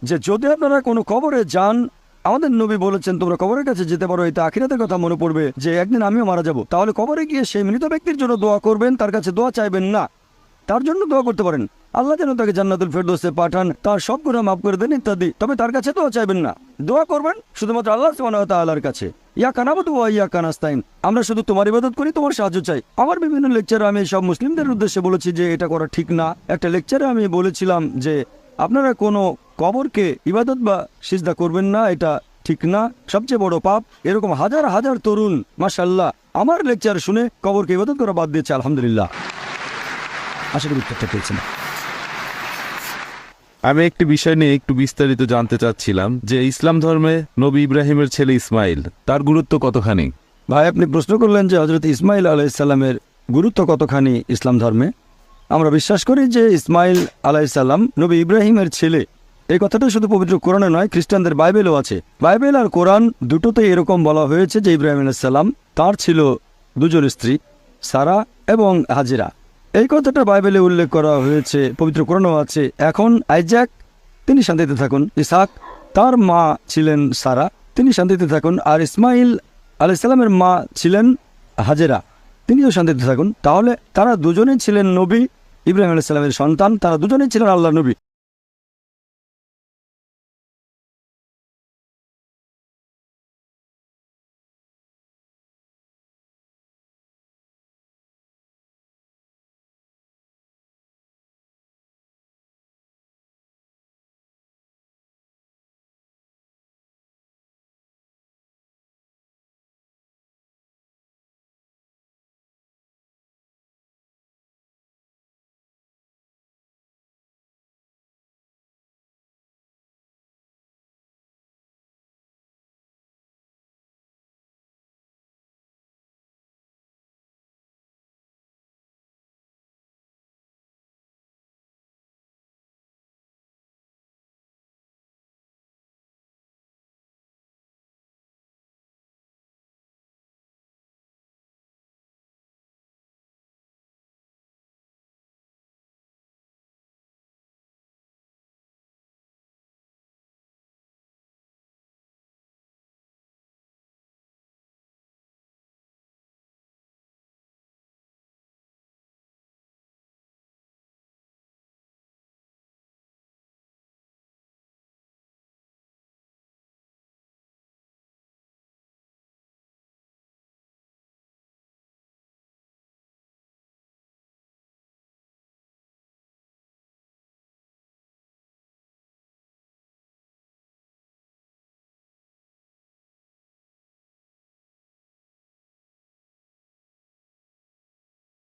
যে যদি আপনারা কোনো কবরে যান, আমাদের নবী বলেছেন তোমরা কবরের কাছে যেতে পারো, এতে আখিরাতের কথা মনে পড়বে যে একদিন আমিও মারা যাব। তাহলে কবরে গিয়ে সেই মৃত ব্যক্তির জন্য দোয়া করবেন, তার কাছে দোয়া চাইবেন না, তার জন্য দোয়া করতে পারেন আল্লাহ যেন তাকে জান্নাতুল ফেরদৌসে পাঠান, তার সব গুনাহ মাফ করে দেন ইত্যাদি। তবে তার কাছে দোয়া চাইবেন না, দোয়া করবেন শুধুমাত্র আল্লাহ সুবহানাহু ওয়া তাআলার কাছে। ইয়াকা নাবুদু ওয়া ইয়াকা নাস্তাইন, আমরা শুধু তোমার ইবাদত করি, তোমার সাহায্য চাই। আমার বিভিন্ন লেকচারে আমি সব মুসলিমদের উদ্দেশ্যে বলেছি যে এটা করা ঠিক না। একটা লেকচারে আমি বলেছিলাম যে আপনারা কোনো কবরকে ইবাদত বা সিজদা করবেন না, এটা ঠিক না, সবচেয়ে বড় পাপ। এরকম হাজার হাজার তরুণ মাশাআল্লাহ আমার লেকচার শুনে কবরকে ইবাদত করা বাদ দিয়েছে, আলহামদুলিল্লাহ। আশা করি উত্তরটা পেয়েছেন। আমি একটি বিষয় নিয়ে একটু বিস্তারিত জানতে চাচ্ছিলাম যে ইসলাম ধর্মে নবী ইব্রাহিমের ছেলে ইসমাইল, তার গুরুত্ব কতখানি? ভাই, আপনি প্রশ্ন করলেন যে হযরত ইসমাইল আলাইহিসসালামের গুরুত্ব কতখানি ইসলাম ধর্মে। আমরা বিশ্বাস করি যে ইসমাইল আলাইহিসসালাম নবী ইব্রাহিমের ছেলে। এই কথাটা শুধু পবিত্র কোরআনে নয়, খ্রিস্টানদের বাইবেলও আছে। বাইবেল আর কোরআন দুটোতেই এরকম বলা হয়েছে যে ইব্রাহিম আলাইহিসসালাম তার ছিল দুজন স্ত্রী, সারা এবং হাজেরা। এই কথাটা বাইবেলে উল্লেখ করা হয়েছে, পবিত্র কোরআনও আছে। এখন আইজাক, তিনি শান্তিতে থাকুন। ইসহাক, তার মা ছিলেন সারা, তিনি শান্তিতে থাকুন। আর ইসমাইল আলাইহিসসালামের মা ছিলেন হাজেরা, তিনিও শান্তিতে থাকুন। তাহলে তারা দুজনেই ছিলেন নবী, ইব্রাহিম আলাইহিসসালামের সন্তান, তারা দুজনেই ছিলেন আল্লাহর নবী।